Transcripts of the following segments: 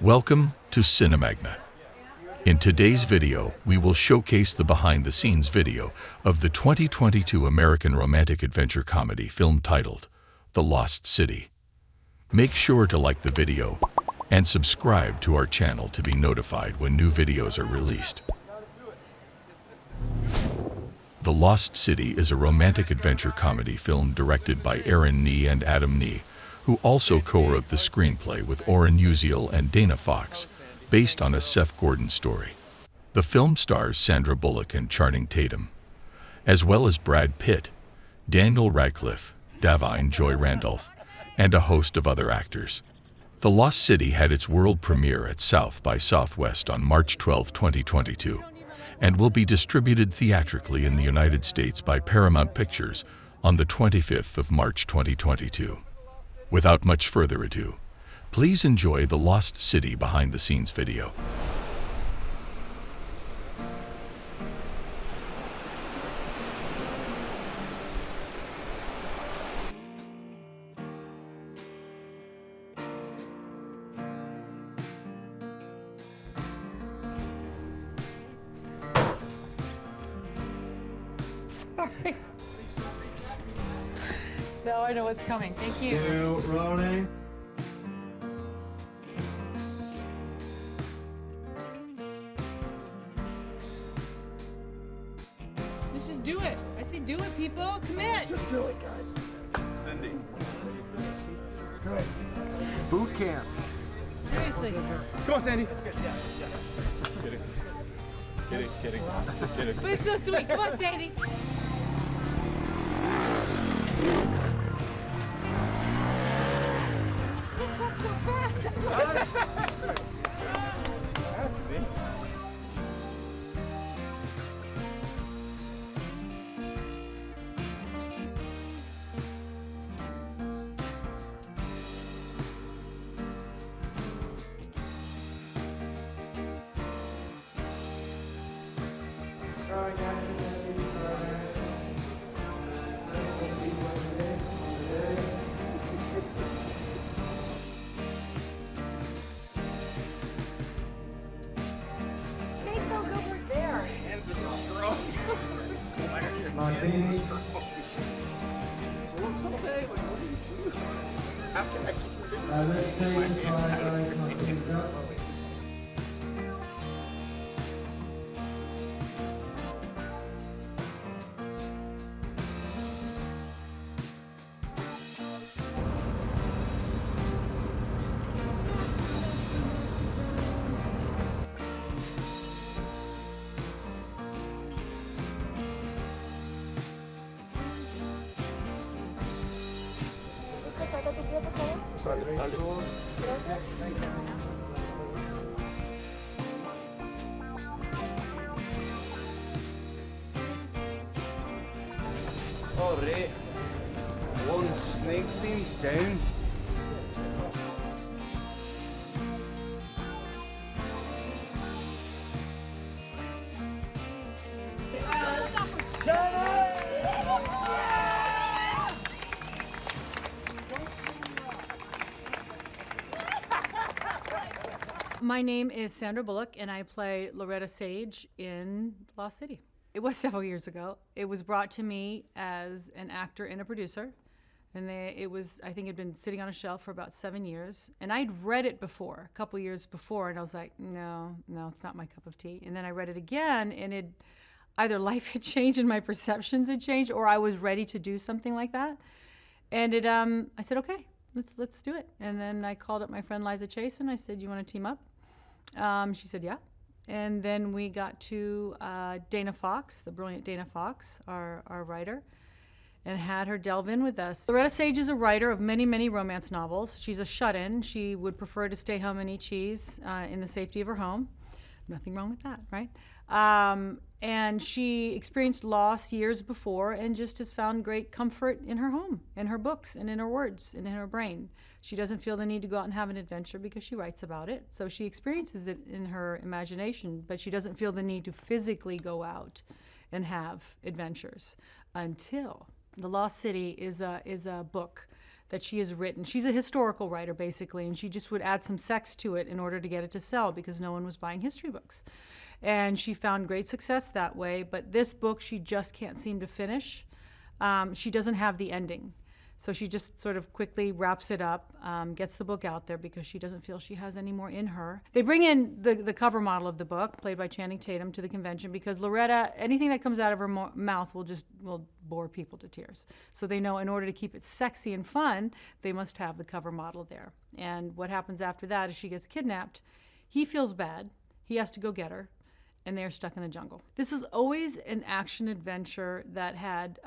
Welcome to Cinemagna. In today's video, we will showcase the behind-the-scenes video of the 2022 American romantic adventure comedy film titled The Lost City. Make sure to like the video and subscribe to our channel to be notified when new videos are released. The Lost City is a romantic adventure comedy film directed by Aaron Nee and Adam Nee, who also co-wrote the screenplay with Oren, Uziel, and Dana Fox, based on a Seth Gordon story. The film stars Sandra Bullock and Channing Tatum, as well as Brad Pitt, Daniel Radcliffe, Davine Joy Randolph, and a host of other actors. The Lost City had its world premiere at South by Southwest on March 12, 2022, and will be distributed theatrically in the United States by Paramount Pictures on the 25th of March 2022. Without much further ado, please enjoy the Lost City behind-the-scenes video. Sorry. Now I know what's coming. Thank you. Rolling. Let's just do it. I say do it, people. Commit. Just do it, guys. Cindy. Good. Boot camp. Seriously. Come on, Sandy. Kidding. Just kidding. But it's so sweet. Come on, Sandy. What's up so fast? Martini. Let's take 5 martinis up. All right. One snake scene down. My name is Sandra Bullock, and I play Loretta Sage in Lost City. It was several years ago. It was brought to me as an actor and a producer, and I think it had been sitting on a shelf for about 7 years. And I'd read it before, a couple years before, and I was like, no, it's not my cup of tea. And then I read it again, and either life had changed and my perceptions had changed, or I was ready to do something like that. And I said, okay, let's do it. And then I called up my friend Liza Chasin. I said, you want to team up? She said, yeah. And then we got to Dana Fox, the brilliant Dana Fox, our writer, and had her delve in with us. Loretta Sage is a writer of many, many romance novels. She's a shut-in. She would prefer to stay home and eat cheese in the safety of her home. Nothing wrong with that, right? And she experienced loss years before and just has found great comfort in her home, in her books, and in her words, and in her brain. She doesn't feel the need to go out and have an adventure because she writes about it. So she experiences it in her imagination, but she doesn't feel the need to physically go out and have adventures until The Lost City is a book that she has written. She's a historical writer, basically, and she just would add some sex to it in order to get it to sell because no one was buying history books. And she found great success that way, but this book she just can't seem to finish. She doesn't have the ending. So she just sort of quickly wraps it up, gets the book out there because she doesn't feel she has any more in her. They bring in the cover model of the book, played by Channing Tatum, to the convention because Loretta, anything that comes out of her mouth will bore people to tears. So they know in order to keep it sexy and fun, they must have the cover model there. And what happens after that is she gets kidnapped. He feels bad. He has to go get her, and they're stuck in the jungle. This was always an action adventure that had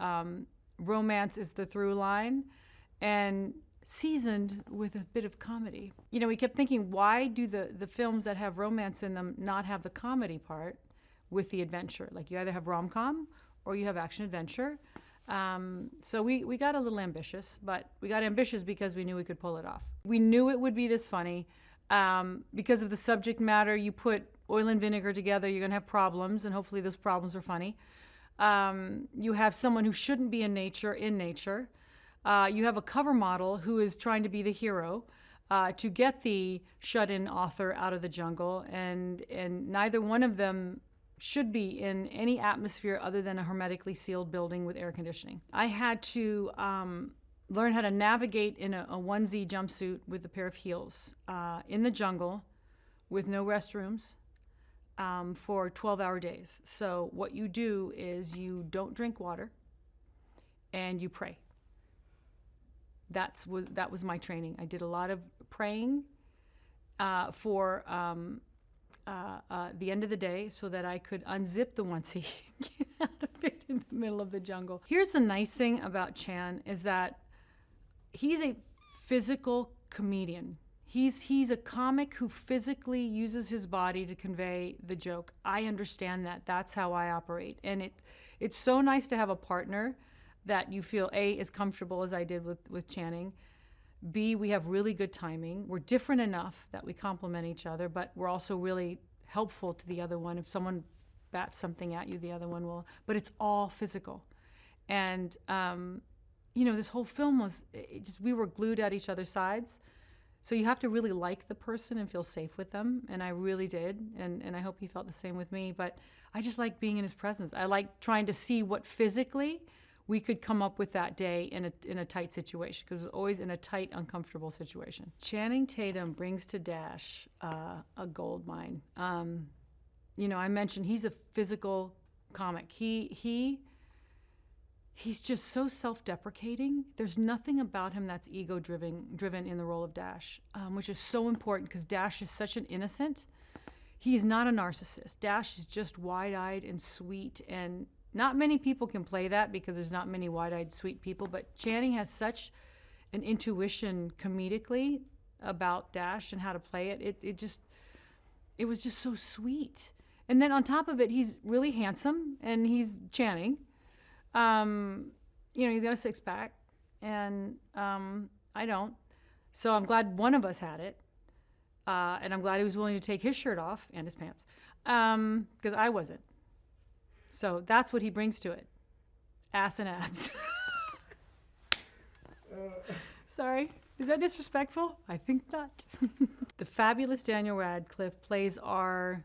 romance is the through line and seasoned with a bit of comedy. You know, we kept thinking, why do the films that have romance in them not have the comedy part with the adventure? Like you either have rom-com or you have action adventure. So we got a little ambitious, but we got ambitious because we knew we could pull it off. We knew it would be this funny. Because of the subject matter, you put oil and vinegar together, you're gonna have problems, and hopefully those problems are funny. You have someone who shouldn't be in nature. You have a cover model who is trying to be the hero to get the shut-in author out of the jungle, and neither one of them should be in any atmosphere other than a hermetically sealed building with air conditioning. I had to learn how to navigate in a onesie jumpsuit with a pair of heels in the jungle with no restrooms. For 12-hour days. So what you do is you don't drink water and you pray. That was my training. I did a lot of praying for the end of the day so that I could unzip the onesie and get out of it in the middle of the jungle. Here's the nice thing about Chan is that he's a physical comedian. He's a comic who physically uses his body to convey the joke. I understand that. That's how I operate. And it's so nice to have a partner that you feel, A, as comfortable as I did with Channing. B, we have really good timing. We're different enough that we complement each other, but we're also really helpful to the other one. If someone bats something at you, the other one will. But it's all physical. And, this whole film we were glued at each other's sides. So you have to really like the person and feel safe with them, and I really did, and I hope he felt the same with me, but I just like being in his presence. I like trying to see what physically we could come up with that day in a tight situation, because it was always in a tight, uncomfortable situation. Channing Tatum brings to Dash a gold mine. I mentioned he's a physical comic. He's just so self-deprecating. There's nothing about him that's ego-driven in the role of Dash, which is so important because Dash is such an innocent. He is not a narcissist. Dash is just wide-eyed and sweet, and not many people can play that because there's not many wide-eyed, sweet people, but Channing has such an intuition comedically about Dash and how to play it. It was just so sweet. And then on top of it, he's really handsome, and he's Channing. He's got a six-pack, and I don't. So I'm glad one of us had it, and I'm glad he was willing to take his shirt off and his pants, because I wasn't. So that's what he brings to it, ass and abs. Sorry, is that disrespectful? I think not. The fabulous Daniel Radcliffe plays our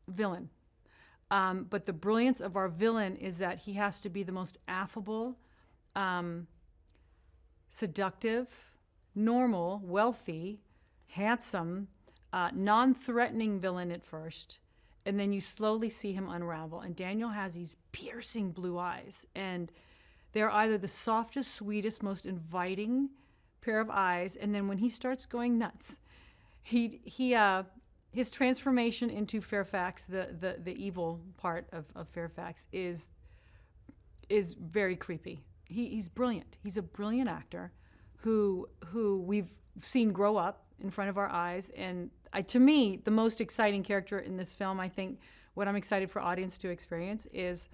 villain. But the brilliance of our villain is that he has to be the most affable, seductive, normal, wealthy, handsome, non-threatening villain at first, and then you slowly see him unravel. And Daniel has these piercing blue eyes, and they're either the softest, sweetest, most inviting pair of eyes, and then when he starts going nuts, his transformation into Fairfax, the evil part of Fairfax, is very creepy. He's brilliant. He's a brilliant actor who we've seen grow up in front of our eyes. And to me, the most exciting character in this film, I think what I'm excited for audience to experience is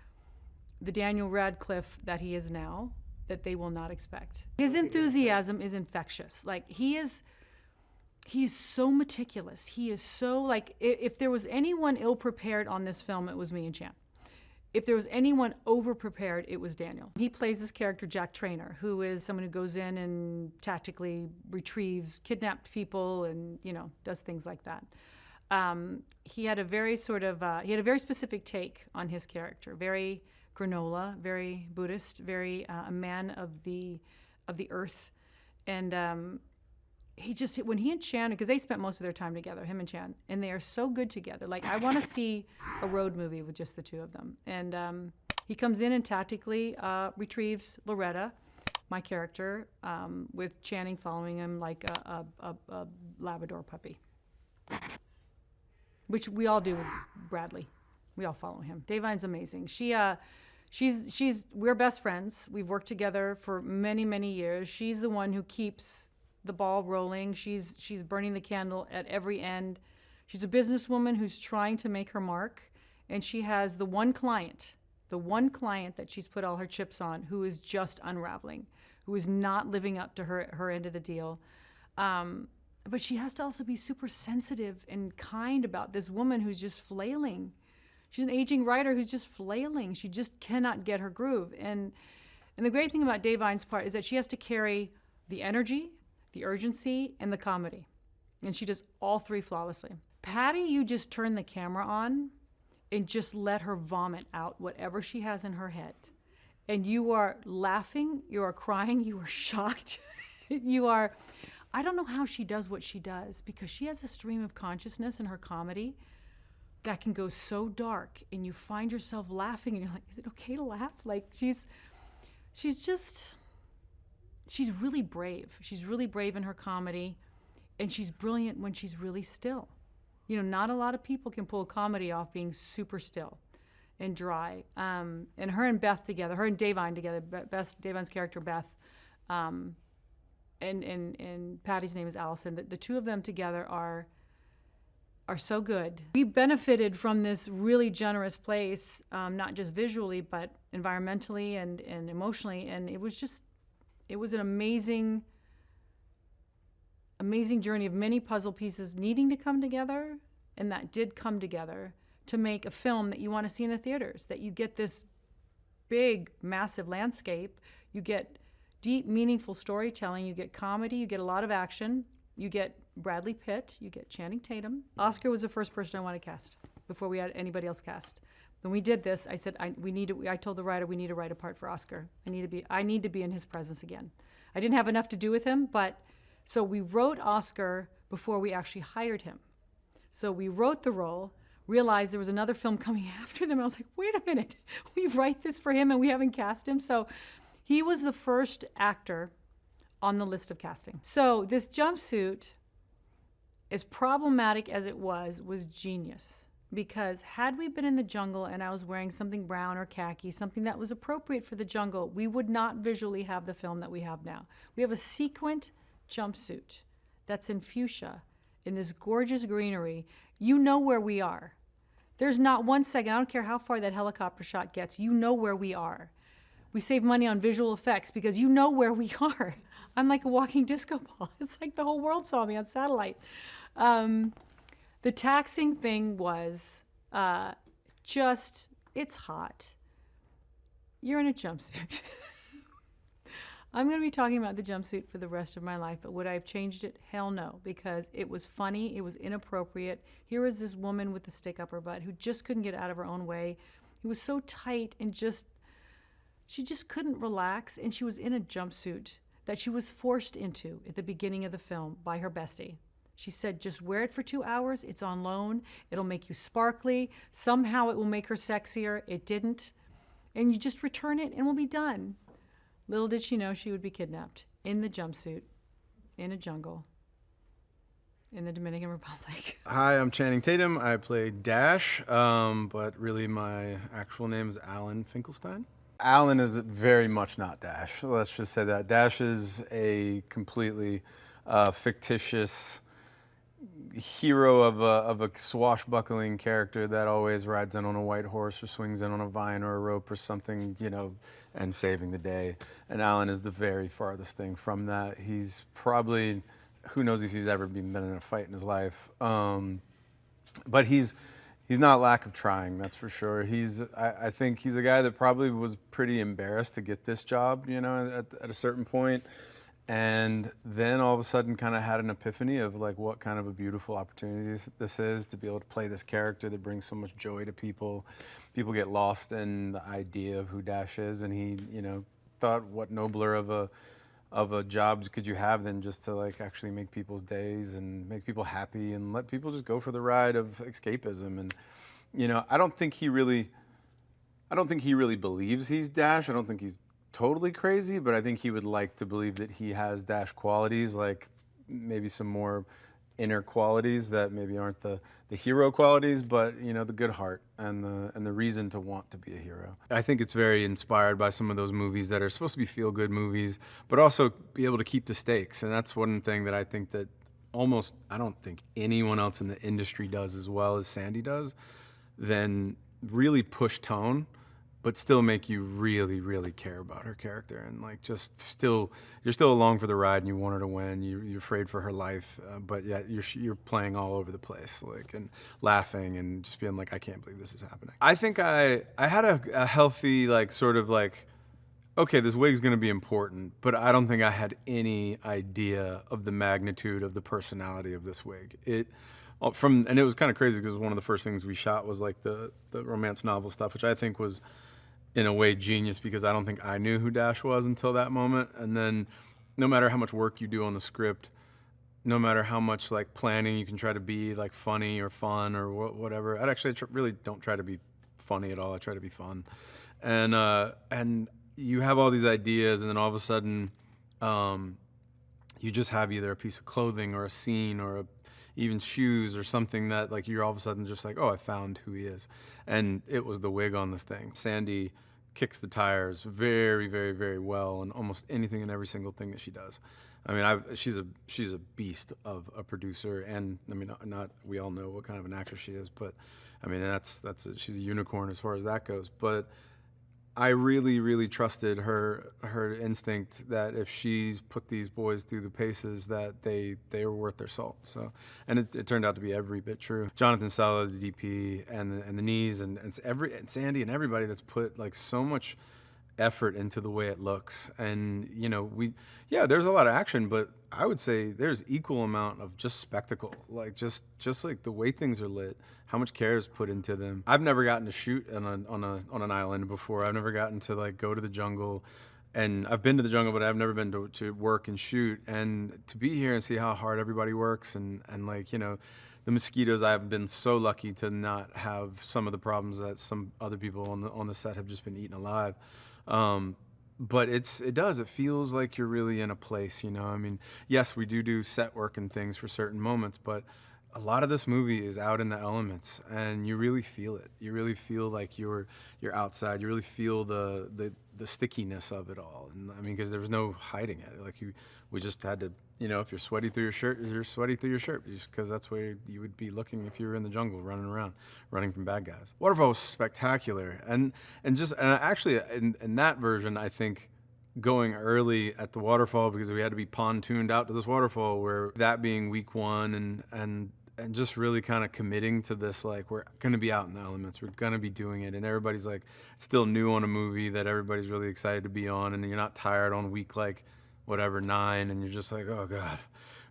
the Daniel Radcliffe that he is now, that they will not expect. His enthusiasm is infectious. Like, he is so meticulous. He is so, like, if there was anyone ill-prepared on this film, it was me and Chan. if there was anyone over-prepared, it was Daniel. He plays this character, Jack Trainer, who is someone who goes in and tactically retrieves kidnapped people and, you know, does things like that. He had a very specific take on his character, very granola, very Buddhist, very a man of the earth. And when he and Chan, because they spent most of their time together, him and Chan, and they are so good together. Like, I want to see a road movie with just the two of them. And he comes in and tactically retrieves Loretta, my character, with Channing following him like a Labrador puppy, which we all do with Bradley. We all follow him. Davine's amazing. We're best friends. We've worked together for many, many years. She's the one who keeps the ball rolling. She's burning the candle at every end. She's a businesswoman who's trying to make her mark, and she has the one client that she's put all her chips on, who is just unraveling, who is not living up to her end of the deal. But she has to also be super sensitive and kind about this woman who's just flailing. She's an aging writer who's just flailing. She just cannot get her groove. And the great thing about Davine's part is that she has to carry the energy, the urgency, and the comedy. And she does all three flawlessly. Patti, you just turn the camera on and just let her vomit out whatever she has in her head. And you are laughing, you are crying, you are shocked. I don't know how she does what she does, because she has a stream of consciousness in her comedy that can go so dark, and you find yourself laughing and you're like, is it okay to laugh? Like, she's really brave. She's really brave in her comedy, and she's brilliant when she's really still. You know, not a lot of people can pull comedy off being super still and dry. And her and Beth together, her and Davine together, Davine's character Beth, and Patti's name is Allison. The two of them together are so good. We benefited from this really generous place, not just visually, but environmentally and emotionally, and it was an amazing journey of many puzzle pieces needing to come together, and that did come together to make a film that you want to see in the theaters, that you get this big, massive landscape, you get deep, meaningful storytelling, you get comedy, you get a lot of action, you get Bradley Pitt, you get Channing Tatum. Oscar was the first person I wanted to cast before we had anybody else cast. When we did this, I said, I told the writer, we need to write a part for Oscar. I need to be in his presence again. I didn't have enough to do with him, so we wrote Oscar before we actually hired him. So we wrote the role, realized there was another film coming after them. I was like, wait a minute, we write this for him and we haven't cast him? So he was the first actor on the list of casting. So this jumpsuit, as problematic as it was genius. Because had we been in the jungle and I was wearing something brown or khaki, something that was appropriate for the jungle, we would not visually have the film that we have now. We have a sequined jumpsuit that's in fuchsia, in this gorgeous greenery. You know where we are. There's not 1 second, I don't care how far that helicopter shot gets, you know where we are. We save money on visual effects because you know where we are. I'm like a walking disco ball. It's like the whole world saw me on satellite. The taxing thing was it's hot. You're in a jumpsuit. I'm going to be talking about the jumpsuit for the rest of my life, but would I have changed it? Hell no, because it was funny, it was inappropriate. Here was this woman with the stick up her butt who just couldn't get out of her own way. It was so tight and she just couldn't relax, and she was in a jumpsuit that she was forced into at the beginning of the film by her bestie. She said, just wear it for 2 hours. It's on loan. It'll make you sparkly. Somehow it will make her sexier. It didn't. And you just return it and we'll be done. Little did she know she would be kidnapped in the jumpsuit, in a jungle, in the Dominican Republic. Hi, I'm Channing Tatum. I play Dash, but really my actual name is Alan Finkelstein. Alan is very much not Dash. Let's just say that. Dash is a completely fictitious hero of a swashbuckling character that always rides in on a white horse or swings in on a vine or a rope or something, you know, and saving the day. And Alan is the very farthest thing from that. He's probably, who knows if he's ever been in a fight in his life. But he's He's not lack of trying, that's for sure. I think he's a guy that probably was pretty embarrassed to get this job, you know, at a certain point. And then all of a sudden kind of had an epiphany of like what kind of a beautiful opportunity this is to be able to play this character that brings so much joy to people. People get lost in the idea of who Dash is, and he, you know, thought what nobler of a job could you have than just to like actually make people's days and make people happy and let people just go for the ride of escapism. And you know, I don't think he really believes he's Dash. I don't think he's totally crazy, but I think he would like to believe that he has Dash qualities, like maybe some more inner qualities that maybe aren't the hero qualities, but you know, the good heart and the reason to want to be a hero. I think it's very inspired by some of those movies that are supposed to be feel-good movies, but also be able to keep the stakes. And that's one thing that I think that I don't think anyone else in the industry does as well as Sandy does, then really push tone, but still make you really, really care about her character, and like just you're still along for the ride, and you want her to win. You're afraid for her life, but yet you're playing all over the place, like, and laughing and just being like, I can't believe this is happening. I think I had a healthy like sort of like, okay, this wig's gonna be important, but I don't think I had any idea of the magnitude of the personality of this wig. And it was kind of crazy because one of the first things we shot was like the romance novel stuff, which I think was in a way genius because I don't think I knew who Dash was until that moment. And then no matter how much work you do on the script, no matter how much like planning you can try to be like funny or fun or whatever, I actually really don't try to be funny at all. I try to be fun. And you have all these ideas, and then all of a sudden you just have either a piece of clothing or a scene or even shoes or something that like you're all of a sudden just like, oh, I found who he is. And it was the wig on this thing. Sandy kicks the tires very, very, very well in almost anything and every single thing that she does. I mean, she's a beast of a producer, and I mean, not we all know what kind of an actress she is, but I mean, she's a unicorn as far as that goes. But I really, really trusted her instinct that if she's put these boys through the paces, that they were worth their salt. So, and it turned out to be every bit true. Jonathan Sala, the DP, and the knees, and Sandy and everybody that's put like so much effort into the way it looks. And you know, there's a lot of action, but I would say there's equal amount of just spectacle, like just like the way things are lit, how much care is put into them. I've never gotten to shoot on an island before. I've never gotten to like go to the jungle, and I've been to the jungle, but I've never been to work and shoot. And to be here and see how hard everybody works, and like, you know, the mosquitoes, I've been so lucky to not have some of the problems that some other people on the set have just been eaten alive. But it feels like you're really in a place, you know. I mean, yes, we do set work and things for certain moments, but a lot of this movie is out in the elements, and you really feel it. You really feel like you're outside. You really feel the stickiness of it all. And I mean, because there was no hiding it. Like we just had to, you know, if you're sweaty through your shirt, you're sweaty through your shirt, just because that's where you would be looking if you were in the jungle, running around, running from bad guys. Waterfall was spectacular, and actually in that version, I think going early at the waterfall, because we had to be pontooned out to this waterfall, where that being week one, and just really kind of committing to this, like, we're going to be out in the elements, we're going to be doing it, and everybody's like still new on a movie that everybody's really excited to be on, and you're not tired on week like whatever 9, and you're just like, oh god,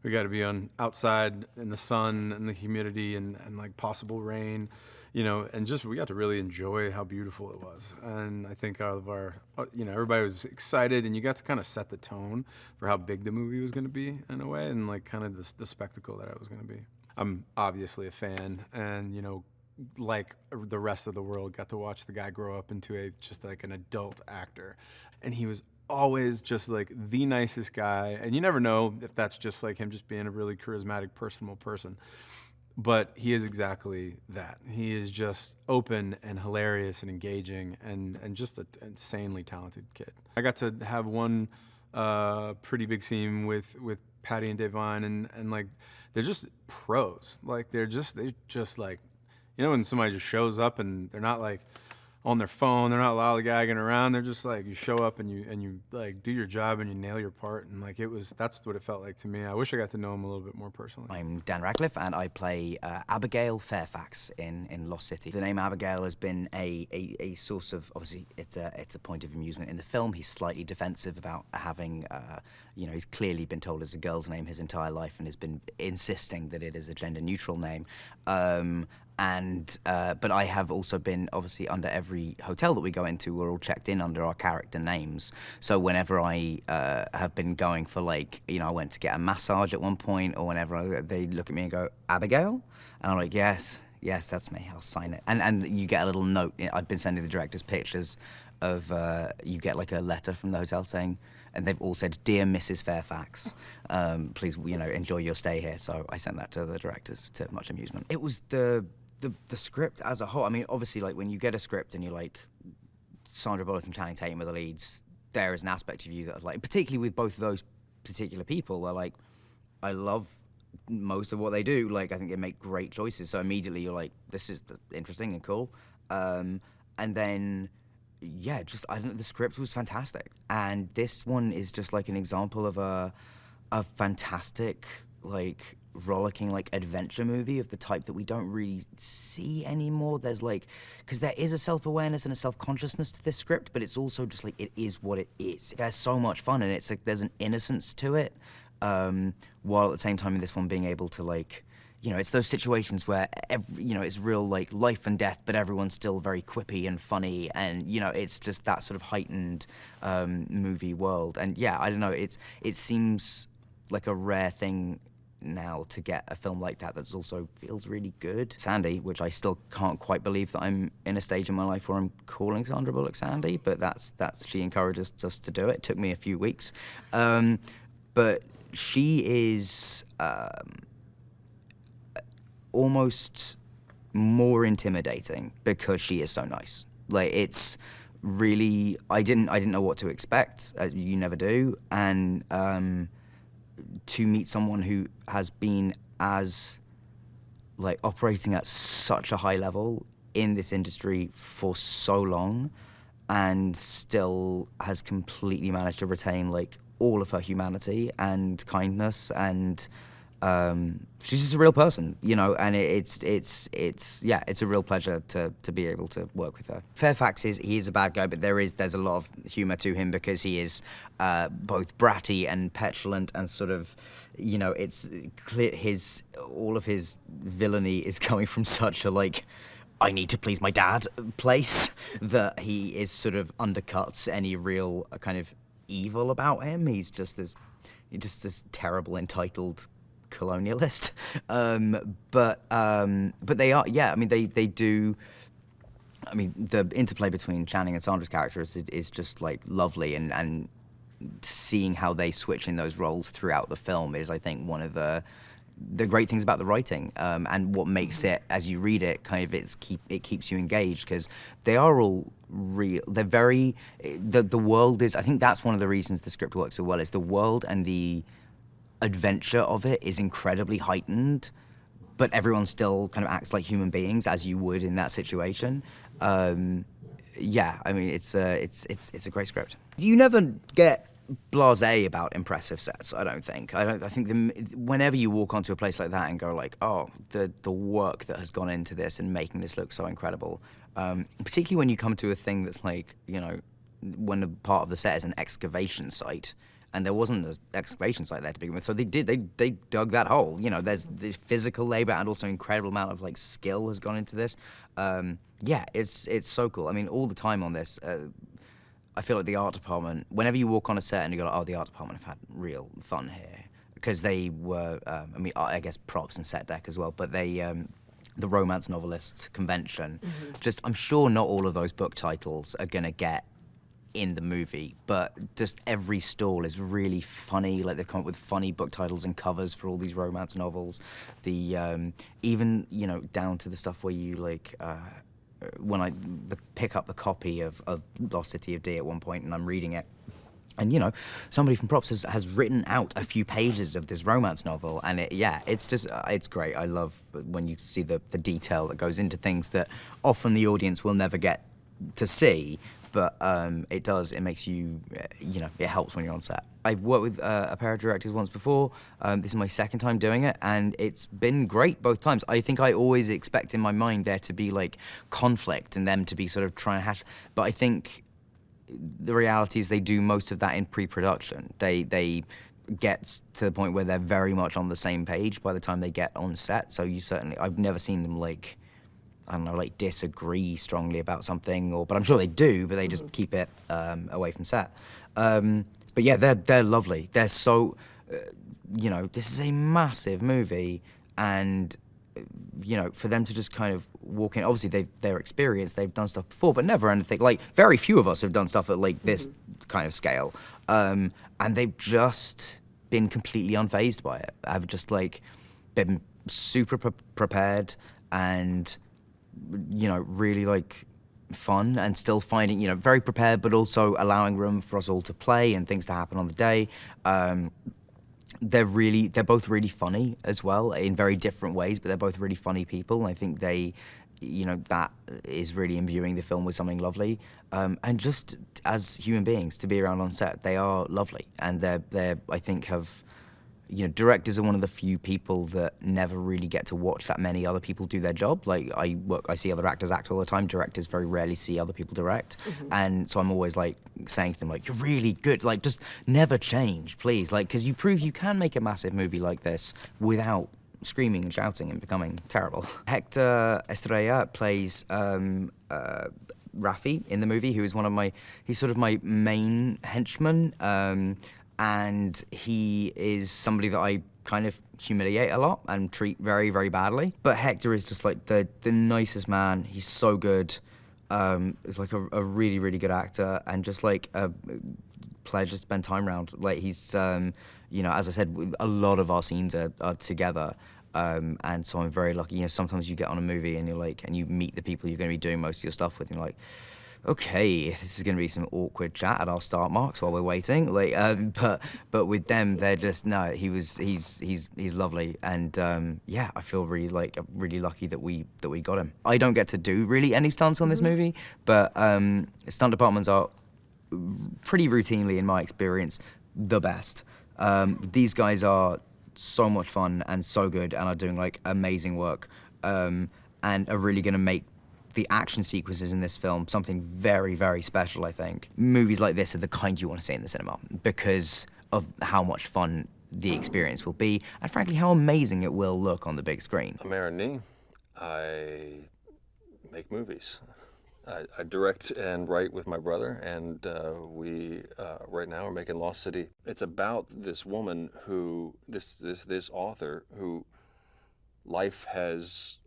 we got to be on outside in the sun and the humidity and like possible rain, you know, and just we got to really enjoy how beautiful it was. And I think out of our, you know, everybody was excited, and you got to kind of set the tone for how big the movie was going to be in a way, and like kind of the spectacle that it was going to be. I'm obviously a fan, and you know, like the rest of the world, got to watch the guy grow up into just like an adult actor, and he was always just like the nicest guy. And you never know if that's just like him just being a really charismatic, personable person, but he is exactly that. He is just open and hilarious and engaging, and just an insanely talented kid. I got to have one pretty big scene with Patti and Davine, and like they're just pros. Like they're just like, you know, when somebody just shows up and they're not like, on their phone. They're not lollygagging around. They're just like, you show up and you like do your job and you nail your part. And like that's what it felt like to me. I wish I got to know him a little bit more personally. I'm Dan Radcliffe, and I play Abigail Fairfax in Lost City. The name Abigail has been a source of, obviously, it's a point of amusement in the film. He's slightly defensive about having, he's clearly been told it's a girl's name his entire life and has been insisting that it is a gender-neutral name. But I have also been, obviously, under every hotel that we go into, we're all checked in under our character names. So whenever I have been going for, like, I went to get a massage at one point, or whenever they look at me and go, Abigail? And I'm like, yes, that's me, I'll sign it. And you get a little note. I've been sending the directors pictures of, you get like a letter from the hotel saying, and they've all said, "Dear Mrs. Fairfax, please, enjoy your stay here." So I sent that to the directors to much amusement. It was the script as a whole. I mean, obviously, like, when you get a script and you're like, Sandra Bullock and Channing Tatum are the leads, there is an aspect of you that, like, particularly with both of those particular people, where, like, I love most of what they do. Like, I think they make great choices. So immediately you're like, this is interesting and cool. And then, yeah, just, I don't know, the script was fantastic. And this one is just like an example of a fantastic, like, rollicking, like, adventure movie of the type that we don't really see anymore. There's, like, because there is a self-awareness and a self-consciousness to this script, but it's also just like, it is what it is. There's so much fun, and it's like there's an innocence to it, while at the same time in this one being able to, like, it's those situations where, it's real, like, life and death, but everyone's still very quippy and funny, and, it's just that sort of heightened movie world. And yeah, I don't know, it seems like a rare thing now to get a film like that that's also feels really good. Sandy, which I still can't quite believe that I'm in a stage in my life where I'm calling Sandra Bullock Sandy, but that's she encourages us to do it. It took me a few weeks. But she is almost more intimidating because she is so nice. Like, it's really, I didn't know what to expect, as you never do, and to meet someone who has been as, like, operating at such a high level in this industry for so long and still has completely managed to retain, like, all of her humanity and kindness, and she's just a real person, and it's a real pleasure to be able to work with her. Fairfax he is a bad guy, but there's a lot of humor to him because he is both bratty and petulant, and sort of, it's clear all of his villainy is coming from such a, like, I need to please my dad place, that he is sort of undercuts any real kind of evil about him. He's just this terrible, entitled colonialist. But they are, yeah, I mean, they do, I mean, the interplay between Channing and Sandra's characters is just, like, lovely, and seeing how they switch in those roles throughout the film is, I think, one of the great things about the writing, and what makes it, as you read it, kind of it keeps you engaged, because they are all real. They're very, the world is, I think that's one of the reasons the script works so well, is the world and the adventure of it is incredibly heightened, but everyone still kind of acts like human beings, as you would in that situation. Yeah, I mean, it's a great script. You never get blasé about impressive sets, I don't think. I think whenever you walk onto a place like that and go, like, oh, the work that has gone into this and making this look so incredible, particularly when you come to a thing that's like, when a part of the set is an excavation site, and there wasn't an excavation site there to begin with, so they dug that hole. There's the physical labor and also incredible amount of, like, skill has gone into this. Yeah, it's so cool. I mean, all the time on this, I feel like the art department, whenever you walk on a set and you go, like, oh, the art department have had real fun here. Because they were, I mean, I guess props and set deck as well, but they, the romance novelist convention, just, I'm sure not all of those book titles are gonna get in the movie, but just every stall is really funny. Like, they've come up with funny book titles and covers for all these romance novels. The, even, down to the stuff where you, like, when I pick up the copy of Lost City of D at one point and I'm reading it, and somebody from props has written out a few pages of this romance novel, and it's just, it's great. I love when you see the detail that goes into things that often the audience will never get to see, but it makes you, it helps when you're on set. I've worked with a pair of directors once before. This is my second time doing it, and it's been great both times. I think I always expect in my mind there to be like conflict and them to be sort of trying to but I think the reality is they do most of that in pre-production. They get to the point where they're very much on the same page by the time they get on set. So I've never seen them like, I don't know, like disagree strongly about something, but I'm sure they do, but they just keep it away from set. But yeah, they're lovely. They're so, this is a massive movie, and for them to just kind of walk in, obviously they're experienced, they've done stuff before, but never anything, like very few of us have done stuff at like this kind of scale. And they've just been completely unfazed by it. I've just like been super prepared and, really like fun, and still finding, very prepared, but also allowing room for us all to play and things to happen on the day. They're both really funny as well in very different ways, but they're both really funny people. And I think they, that is really imbuing the film with something lovely. And just as human beings to be around on set, they are lovely. And they're I think directors are one of the few people that never really get to watch that many other people do their job. Like I see other actors act all the time. Directors very rarely see other people direct. And so I'm always like saying to them, like, you're really good. Like, just never change, please. Like, because you prove you can make a massive movie like this without screaming and shouting and becoming terrible. Hector Estrella plays Rafi in the movie, who is he's sort of my main henchman. And he is somebody that I kind of humiliate a lot and treat very, very badly. But Hector is just like the nicest man. He's so good. He's like a really, really good actor, and just like a pleasure to spend time around. Like he's, as I said, a lot of our scenes are together. And so I'm very lucky. Sometimes you get on a movie and you're like, and you meet the people you're going to be doing most of your stuff with, and you're like, okay, this is going to be some awkward chat at our start marks while we're waiting. Like, but with them, they're just he's lovely, and I feel really lucky that we got him. I don't get to do really any stunts on this movie, but stunt departments are pretty routinely, in my experience, the best. These guys are so much fun and so good, and are doing like amazing work, and are really going to make the action sequences in this film something very, very special, I think. Movies like this are the kind you want to see in the cinema because of how much fun the experience will be, and frankly, how amazing it will look on the big screen. I'm Aaron Nee. I make movies. I direct and write with my brother, and we right now are making Lost City. It's about this woman who, this author who life has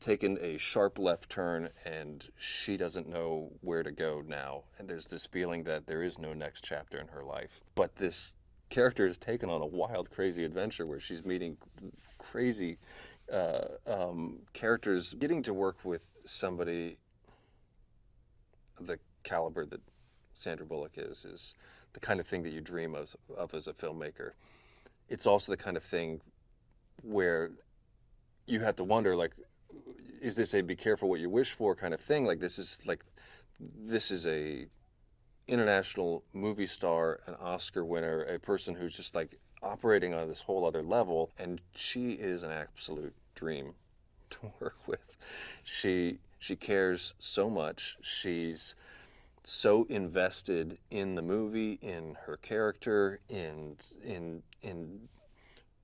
taken a sharp left turn, and she doesn't know where to go now. And there's this feeling that there is no next chapter in her life. But this character is taken on a wild, crazy adventure where she's meeting crazy characters. Getting to work with somebody of the caliber that Sandra Bullock is the kind of thing that you dream of as a filmmaker. It's also the kind of thing where you have to wonder, like, is this a be careful what you wish for kind of thing? Like, this is a international movie star, an Oscar winner, a person who's just like operating on this whole other level, and she is an absolute dream to work with. She cares so much. She's so invested in the movie, in her character, in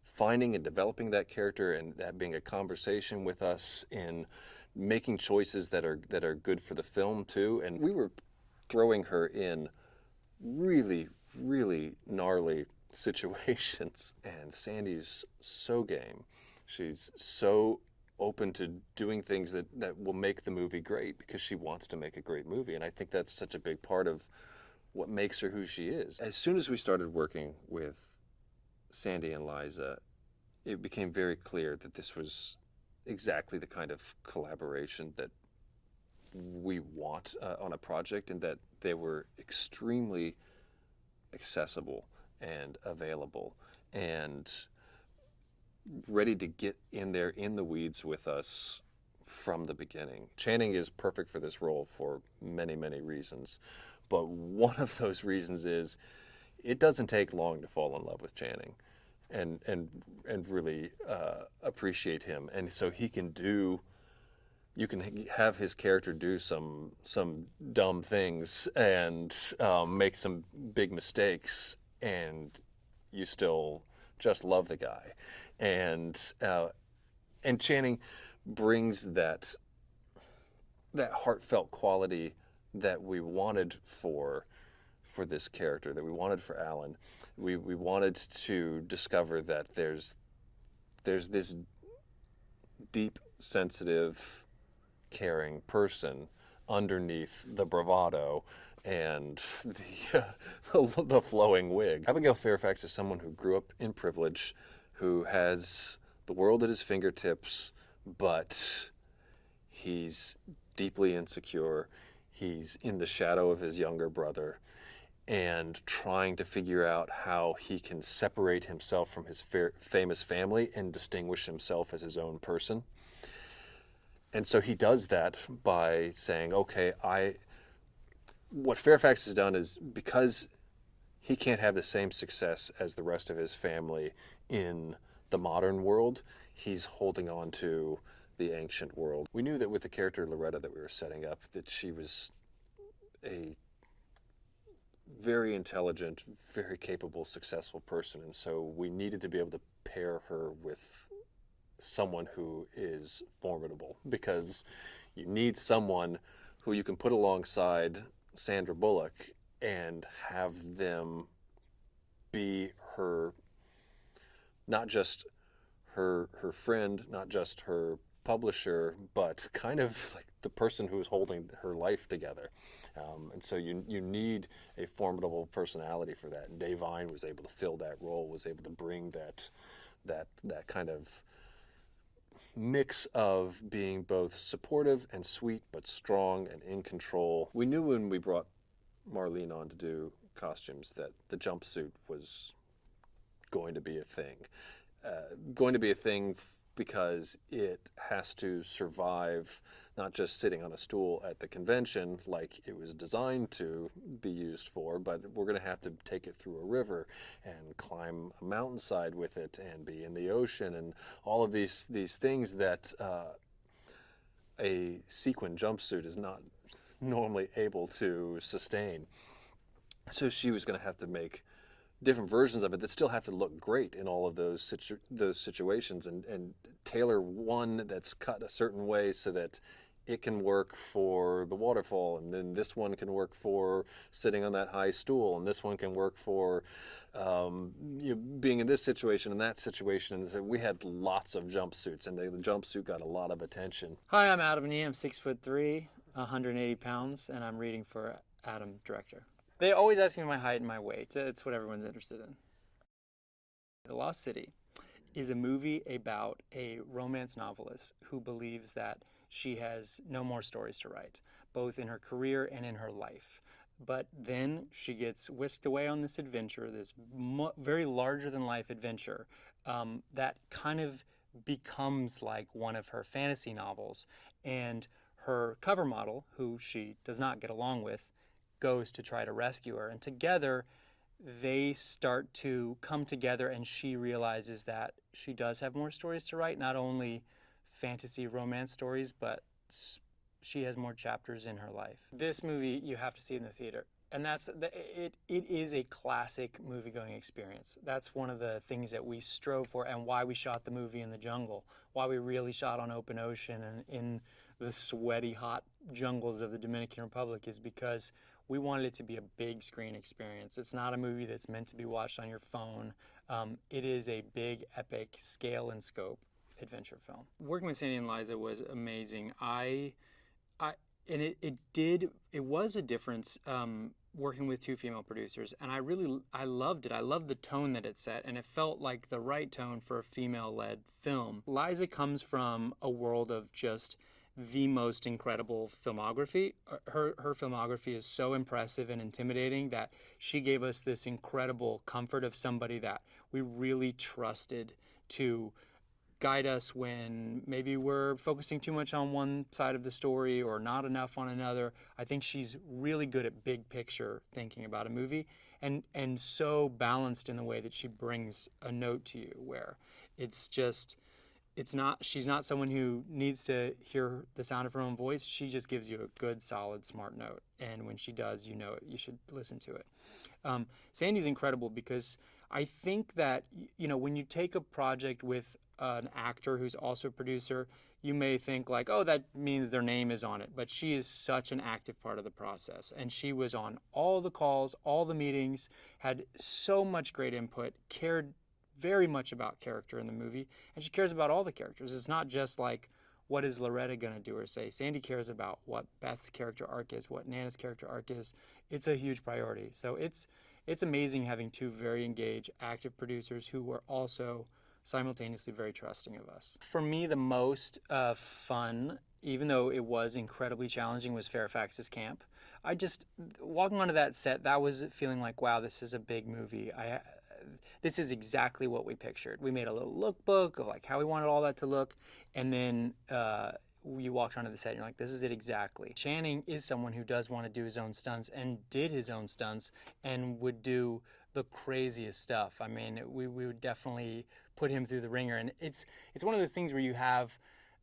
finding and developing that character, and that being a conversation with us, in making choices that are good for the film too. And we were throwing her in really, really gnarly situations. And Sandy's so game. She's so open to doing things that will make the movie great because she wants to make a great movie. And I think that's such a big part of what makes her who she is. As soon as we started working with Sandy and Liza, it became very clear that this was exactly the kind of collaboration that we want on a project, and that they were extremely accessible and available and ready to get in there in the weeds with us from the beginning. Channing is perfect for this role for many, many reasons. But one of those reasons is it doesn't take long to fall in love with Channing and really appreciate him. And so he can do, you can have his character do some dumb things and make some big mistakes, and you still just love the guy. And Channing brings that heartfelt quality that we wanted for this character, that we wanted for Alan. We wanted to discover that there's this deep, sensitive, caring person underneath the bravado and the flowing wig. Abigail Fairfax is someone who grew up in privilege, who has the world at his fingertips, but he's deeply insecure. He's in the shadow of his younger brother and trying to figure out how he can separate himself from his famous family and distinguish himself as his own person. And so he does that by saying, okay, what Fairfax has done is, because he can't have the same success as the rest of his family in the modern world, he's holding on to the ancient world. We knew that with the character Loretta that we were setting up, that she was a very intelligent, very capable, successful person. And so we needed to be able to pair her with someone who is formidable, because you need someone who you can put alongside Sandra Bullock and have them be her, not just her friend, not just her publisher, but kind of like the person who's holding her life together. And so you need a formidable personality for that. And Davine was able to fill that role, was able to bring that kind of mix of being both supportive and sweet, but strong and in control. We knew when we brought Marlene on to do costumes that the jumpsuit was going to be a thing. Because it has to survive not just sitting on a stool at the convention like it was designed to be used for, but we're going to have to take it through a river and climb a mountainside with it and be in the ocean and all of these things that a sequin jumpsuit is not normally able to sustain. So she was going to have to make different versions of it that still have to look great in all of those situations, and tailor one that's cut a certain way so that it can work for the waterfall, and then this one can work for sitting on that high stool, and this one can work for being in this situation and that situation. And so we had lots of jumpsuits, and the jumpsuit got a lot of attention. Hi, I'm Adam Nee. I'm 6'3", 180 pounds, and I'm reading for Adam, director. They always ask me my height and my weight. It's what everyone's interested in. The Lost City is a movie about a romance novelist who believes that she has no more stories to write, both in her career and in her life. But then she gets whisked away on this adventure, this very larger-than-life adventure that kind of becomes like one of her fantasy novels. And her cover model, who she does not get along with, goes to try to rescue her, and together they start to come together, and she realizes that she does have more stories to write, not only fantasy romance stories, but she has more chapters in her life. This movie you have to see in the theater, and it is a classic movie-going experience. That's one of the things that we strove for, and why we shot the movie in the jungle, why we really shot on open ocean and in the sweaty, hot jungles of the Dominican Republic, is because we wanted it to be a big screen experience. It's not a movie that's meant to be watched on your phone. It is a big, epic, scale and scope adventure film. Working with Sandy and Liza was amazing. It was a difference working with two female producers, and I loved it. I loved the tone that it set, and it felt like the right tone for a female-led film. Liza comes from a world of just the most incredible filmography. Her filmography is so impressive and intimidating that she gave us this incredible comfort of somebody that we really trusted to guide us when maybe we're focusing too much on one side of the story or not enough on another. I think she's really good at big picture thinking about a movie, and so balanced in the way that she brings a note to you, where she's not someone who needs to hear the sound of her own voice. She just gives you a good, solid, smart note. And when she does, you know it. You should listen to it. Sandy's incredible because I think that, when you take a project with an actor who's also a producer, you may think like, oh, that means their name is on it. But she is such an active part of the process. And she was on all the calls, all the meetings, had so much great input, cared very much about character in the movie, and she cares about all the characters. It's not just like, what is Loretta going to do or say? Sandy cares about what Beth's character arc is, what Nana's character arc is. It's a huge priority. So it's amazing having two very engaged, active producers who were also simultaneously very trusting of us. For me, the most fun, even though it was incredibly challenging, was Fairfax's camp. Walking onto that set, that was feeling like, wow, this is a big movie. This is exactly what we pictured. We made a little lookbook of like how we wanted all that to look, and then you walked onto the set and you're like, this is it exactly. Channing is someone who does want to do his own stunts and did his own stunts and would do the craziest stuff. I mean, we would definitely put him through the ringer, and it's one of those things where you have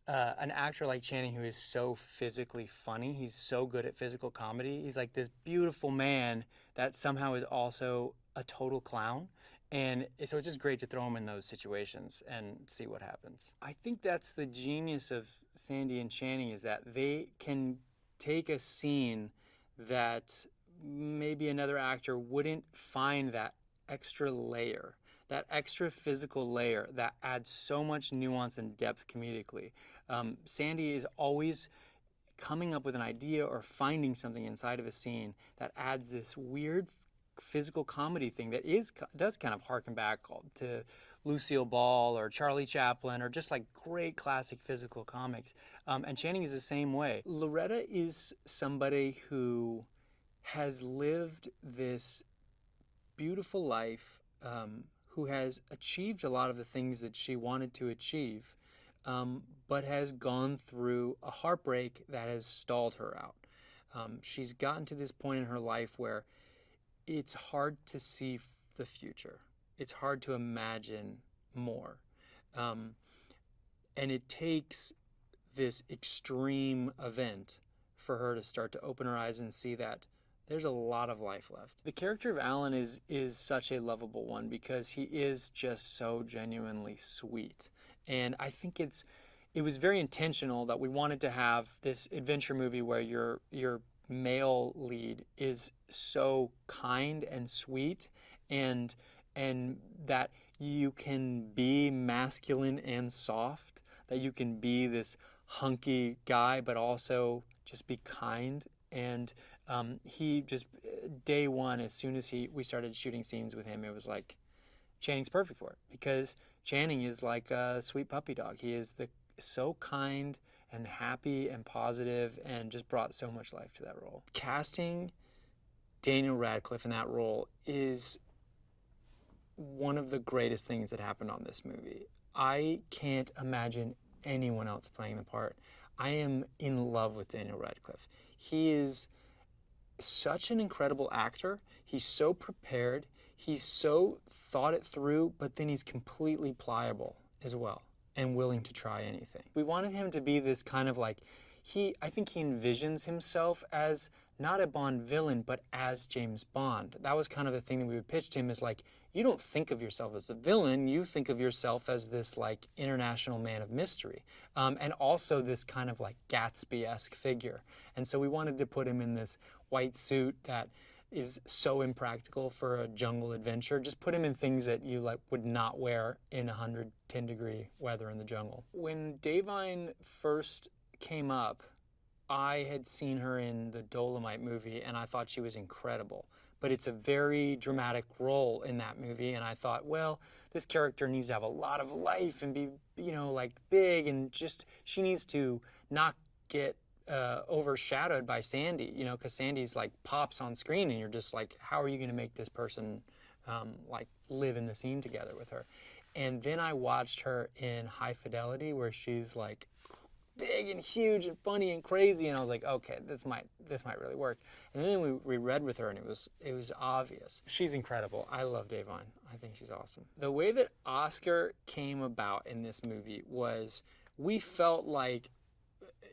an actor like Channing who is so physically funny. He's so good at physical comedy. He's like this beautiful man that somehow is also a total clown. And so it's just great to throw him in those situations and see what happens. I think that's the genius of Sandy and Channing, is that they can take a scene that maybe another actor wouldn't find that extra layer, that extra physical layer that adds so much nuance and depth comedically. Sandy is always coming up with an idea or finding something inside of a scene that adds this weird physical comedy thing that does kind of harken back to Lucille Ball or Charlie Chaplin or just like great classic physical comics. And Channing is the same way. Loretta is somebody who has lived this beautiful life, who has achieved a lot of the things that she wanted to achieve, but has gone through a heartbreak that has stalled her out. She's gotten to this point in her life where it's hard to see the future. It's hard to imagine more. And it takes this extreme event for her to start to open her eyes and see that there's a lot of life left. The character of Alan is such a lovable one because he is just so genuinely sweet. And I think it was very intentional that we wanted to have this adventure movie where your male lead is so kind and sweet, and that you can be masculine and soft, that you can be this hunky guy but also just be kind. And he just, day one, as soon as we started shooting scenes with him, it was like, Channing's perfect for it, because Channing is like a sweet puppy dog. He is so kind and happy and positive and just brought so much life to that role. Casting Daniel Radcliffe in that role is one of the greatest things that happened on this movie. I can't imagine anyone else playing the part. I am in love with Daniel Radcliffe. He is such an incredible actor. He's so prepared. He's so thought it through, but then he's completely pliable as well and willing to try anything. We wanted him to be this kind of like, I think he envisions himself as not a Bond villain, but as James Bond. That was kind of the thing that we would pitch to him, is like, you don't think of yourself as a villain, you think of yourself as this like international man of mystery. And also this kind of like Gatsby-esque figure. And so we wanted to put him in this white suit that is so impractical for a jungle adventure. Just put him in things that you like would not wear in 110-degree weather in the jungle. When Davine first came up, I had seen her in the Dolomite movie and I thought she was incredible. But it's a very dramatic role in that movie, and I thought, well, this character needs to have a lot of life and be, like big, and just she needs to not get overshadowed by Sandy, because Sandy's like pops on screen and you're just like, how are you going to make this person like live in the scene together with her? And then I watched her in High Fidelity, where she's like big and huge and funny and crazy, and I was like, okay, this might really work. And then we read with her, and it was obvious. She's incredible. I love Davine. I think she's awesome. The way that Oscar came about in this movie was we felt like,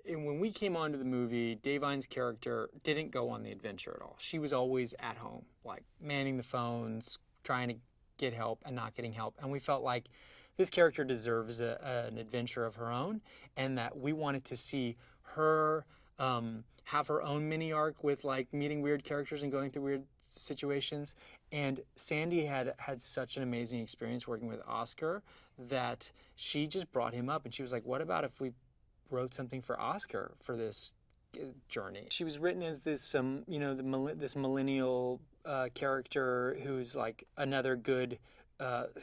and when we came onto the movie, Davine's character didn't go on the adventure at all. She was always at home, like manning the phones, trying to get help and not getting help. And we felt like this character deserves an adventure of her own, and that we wanted to see her have her own mini arc with like meeting weird characters and going through weird situations. And Sandy had such an amazing experience working with Oscar that she just brought him up, and she was like, what about if we wrote something for Oscar for this journey? She was written as this this millennial character who's like another good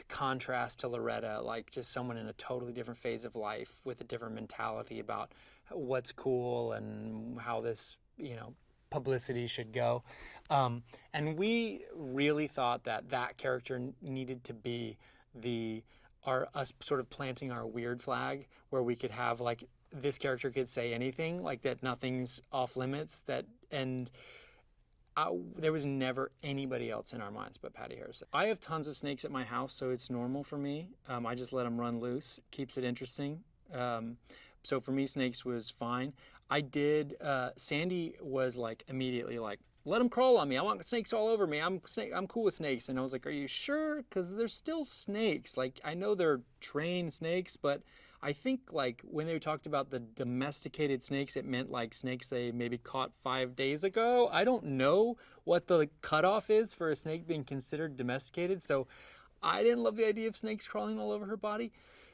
contrast to Loretta, like just someone in a totally different phase of life with a different mentality about what's cool and how this, publicity should go. And we really thought that character needed to be us sort of planting our weird flag, where we could have like this character could say anything, like that nothing's off limits, there was never anybody else in our minds but Patti Harrison. I have tons of snakes at my house, so it's normal for me. I just let them run loose, keeps it interesting. So for me, snakes was fine. Sandy was like immediately like, let them crawl on me. I want snakes all over me. I'm cool with snakes. And I was like, are you sure? Because they're still snakes. Like, I know they're trained snakes, but I think like when they talked about the domesticated snakes, it meant like snakes they maybe caught 5 days ago. I don't know what the cutoff is for a snake being considered domesticated. So I didn't love the idea of snakes crawling all over her body.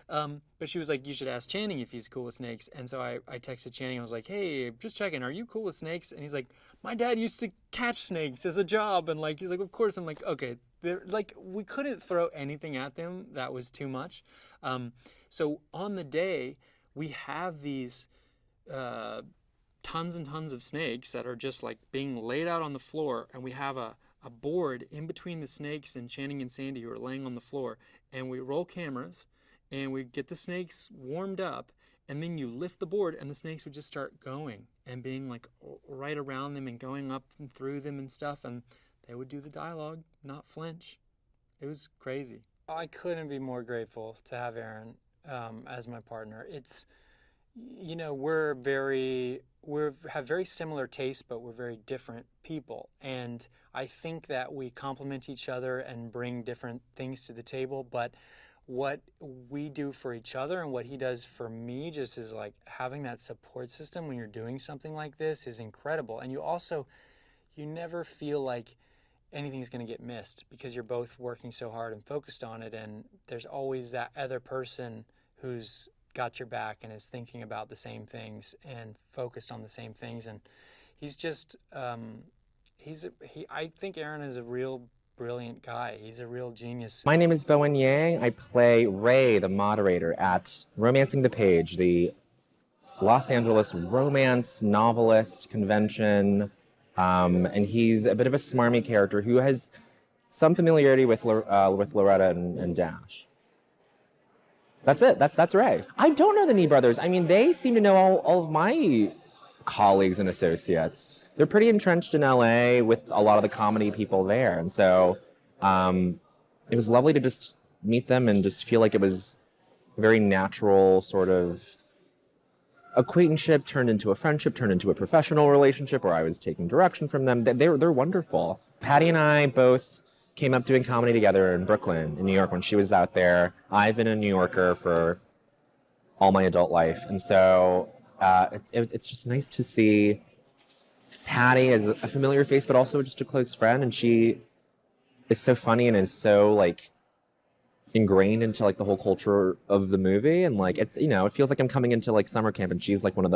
But she was like, you should ask Channing if he's cool with snakes. And so I texted Channing. I was like, hey, just checking, are you cool with snakes? And he's like, my dad used to catch snakes as a job. And like, he's like, of course. I'm like, okay. Like, we couldn't throw anything at them that was too much. So on the day, we have these tons and tons of snakes that are just like being laid out on the floor. And we have a board in between the snakes and Channing and Sandy, who are laying on the floor. And we roll cameras and we get the snakes warmed up. And then you lift the board and the snakes would just start going and being like right around them and going up and through them and stuff. And they would do the dialogue, not flinch. It was crazy. I couldn't be more grateful to have Aaron as my partner. It's, we have very similar tastes, but we're very different people. And I think that we complement each other and bring different things to the table. But what we do for each other and what he does for me just is like having that support system when you're doing something like this is incredible. And you never feel like anything's going to get missed because you're both working so hard and focused on it, and there's always that other person who's got your back and is thinking about the same things and focused on the same things. And he's just I think Aaron is a real brilliant guy. He's a real genius. My name is Bowen Yang. I play Ray, the moderator at Romancing the Page, the Los Angeles romance novelist convention. And he's a bit of a smarmy character who has some familiarity with Loretta and Dash. That's it. That's Ray. I don't know the Nee brothers. I mean, they seem to know all of my colleagues and associates. They're pretty entrenched in LA with a lot of the comedy people there. And so it was lovely to just meet them and just feel like it was a very natural sort of acquaintanceship turned into a friendship, turned into a professional relationship where I was taking direction from them. They're wonderful. Patti and I both came up doing comedy together in Brooklyn, in New York, when she was out there. I've been a New Yorker for all my adult life. And so it's just nice to see Patti as a familiar face, but also just a close friend. And she is so funny and is so like ingrained into like the whole culture of the movie. And like, it's, it feels like I'm coming into like summer camp and she's like one of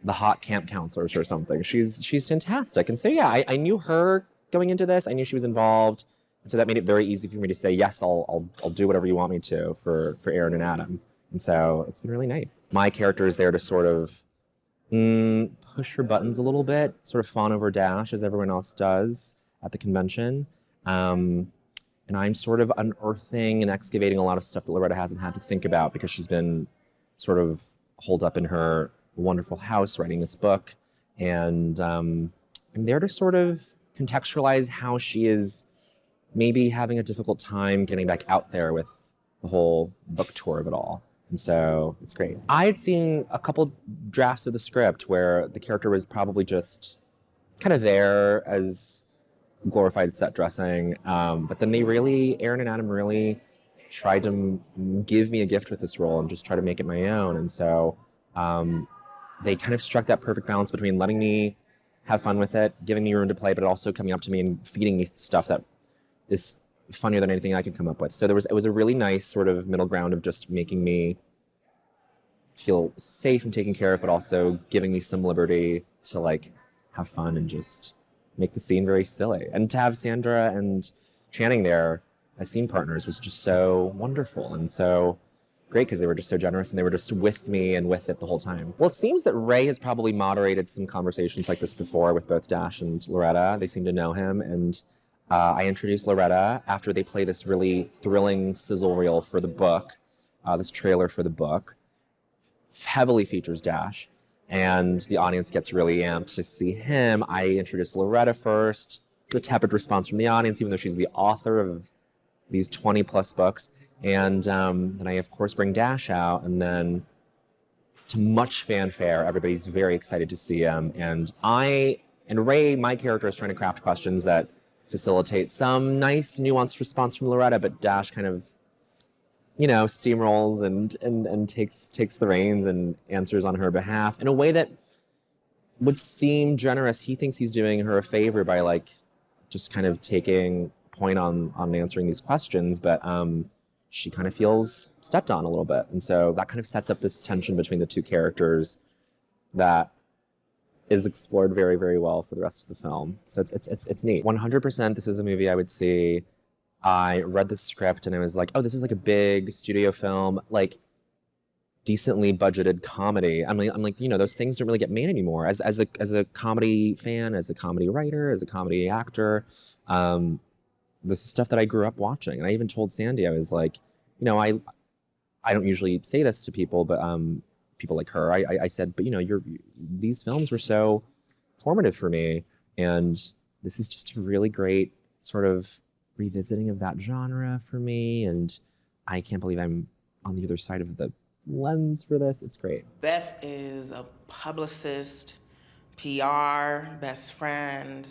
the hot camp counselors or something. She's fantastic. And so, yeah, I knew her going into this. I knew she was involved. And so that made it very easy for me to say, yes, I'll do whatever you want me to for Aaron and Adam. And so it's been really nice. My character is there to sort of push her buttons a little bit, sort of fawn over Dash as everyone else does at the convention. And I'm sort of unearthing and excavating a lot of stuff that Loretta hasn't had to think about because she's been sort of holed up in her wonderful house writing this book. And I'm there to sort of contextualize how she is maybe having a difficult time getting back out there with the whole book tour of it all. And so it's great. I had seen a couple drafts of the script where the character was probably just kind of there as glorified set dressing. But then Aaron and Adam really tried to give me a gift with this role and just try to make it my own. And so they kind of struck that perfect balance between letting me have fun with it, giving me room to play, but also coming up to me and feeding me stuff that is funnier than anything I could come up with. So it was a really nice sort of middle ground of just making me feel safe and taken care of, but also giving me some liberty to like have fun and just make the scene very silly. And to have Sandra and Channing there as scene partners was just so wonderful and so great because they were just so generous and they were just with me and with it the whole time. Well, it seems that Ray has probably moderated some conversations like this before with both Dash and Loretta. They seem to know him, and I introduced Loretta after they play this really thrilling sizzle reel for the book, this trailer for the book. Heavily features Dash, and the audience gets really amped to see him. I introduced Loretta first. It's a tepid response from the audience, even though she's the author of these 20 plus books. And then I, of course, bring Dash out, and then to much fanfare, everybody's very excited to see him. And Ray, my character, is trying to craft questions that facilitate some nice, nuanced response from Loretta, but Dash kind of, steamrolls and takes the reins and answers on her behalf in a way that would seem generous. He thinks he's doing her a favor by like just kind of taking point on answering these questions, but she kind of feels stepped on a little bit. And so that kind of sets up this tension between the two characters that is explored very, very well for the rest of the film. So it's neat. 100% this is a movie I would see. I read the script and I was like, oh, this is like a big studio film, like decently budgeted comedy. I'm like, those things don't really get made anymore. As a comedy fan, as a comedy writer, as a comedy actor, this is stuff that I grew up watching. And I even told Sandy, I was like, I don't usually say this to people, but people like her, I said, but these films were so formative for me. And this is just a really great sort of revisiting of that genre for me. And I can't believe I'm on the other side of the lens for this. It's great. Beth is a publicist, PR, best friend.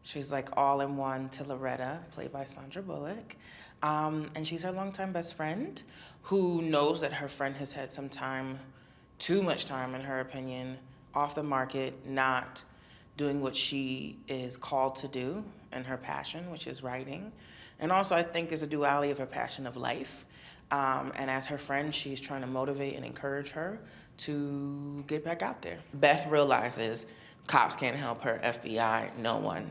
She's like all in one to Loretta, played by Sandra Bullock. And she's her longtime best friend who knows that her friend has had some time, too much time in her opinion, off the market, not doing what she is called to do and her passion, which is writing. And also I think there's a duality of her passion of life. And as her friend, she's trying to motivate and encourage her to get back out there. Beth realizes cops can't help her, FBI, no one.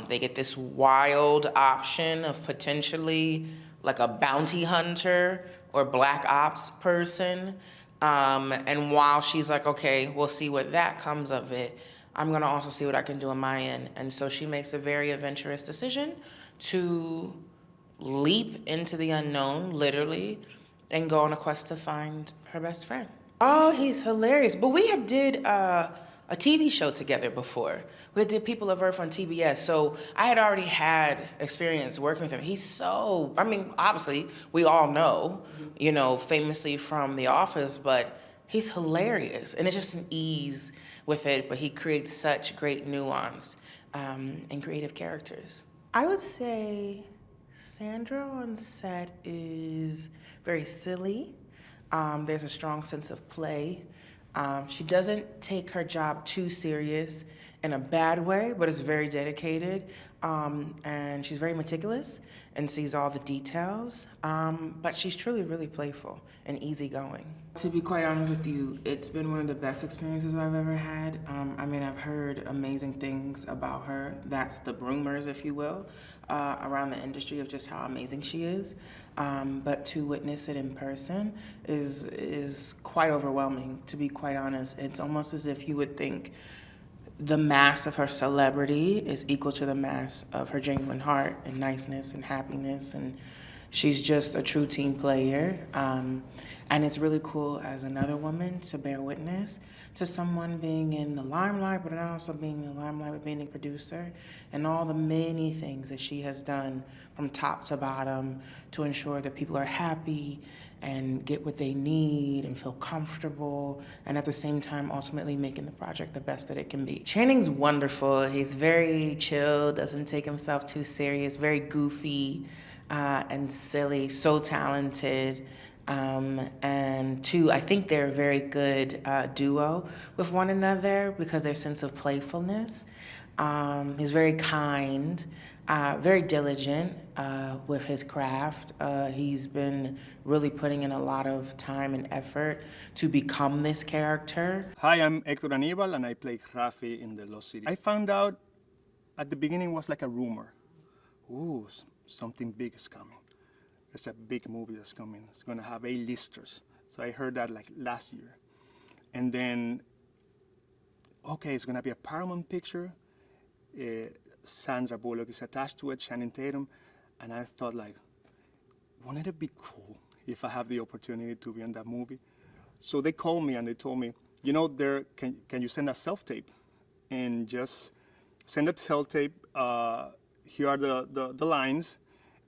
They get this wild option of potentially like a bounty hunter or black ops person. And while she's like, okay, we'll see what that comes of it, I'm gonna also see what I can do on my end. And so she makes a very adventurous decision to leap into the unknown, literally, and go on a quest to find her best friend. Oh, he's hilarious. But we had did a TV show together before. We did People of Earth on TBS, so I had already had experience working with him. He's so, obviously, we all know, famously from The Office, but he's hilarious. And it's just an ease with it, but he creates such great nuance and creative characters. I would say Sandra on set is very silly. There's a strong sense of play. She doesn't take her job too serious in a bad way, but is very dedicated. And she's very meticulous and sees all the details. But she's truly really playful and easygoing. To be quite honest with you, it's been one of the best experiences I've ever had. I've heard amazing things about her. That's the rumors, if you will, around the industry of just how amazing she is. But to witness it in person is quite overwhelming, to be quite honest. It's almost as if you would think the mass of her celebrity is equal to the mass of her genuine heart and niceness and happiness, and she's just a true team player. And it's really cool as another woman to bear witness to someone being in the limelight, but also being in the limelight with being a producer, and all the many things that she has done from top to bottom to ensure that people are happy and get what they need and feel comfortable, and at the same time ultimately making the project the best that it can be. Channing's wonderful. He's very chill, doesn't take himself too serious, very goofy and silly, so talented. And two, I think they're a very good duo with one another because their sense of playfulness. He's very kind, very diligent with his craft. He's been really putting in a lot of time and effort to become this character. Hi, I'm Hector Anibal, and I play Rafi in The Lost City. I found out at the beginning it was like a rumor. Ooh, something big is coming. There's a big movie that's coming. It's gonna have A-listers. So I heard that like last year. And then, okay, it's gonna be a Paramount picture. Sandra Bullock is attached to it, Channing Tatum. And I thought like, wouldn't it be cool if I have the opportunity to be in that movie? So they called me and they told me, you know, can you send a self-tape? And just send a self-tape. Here are the lines.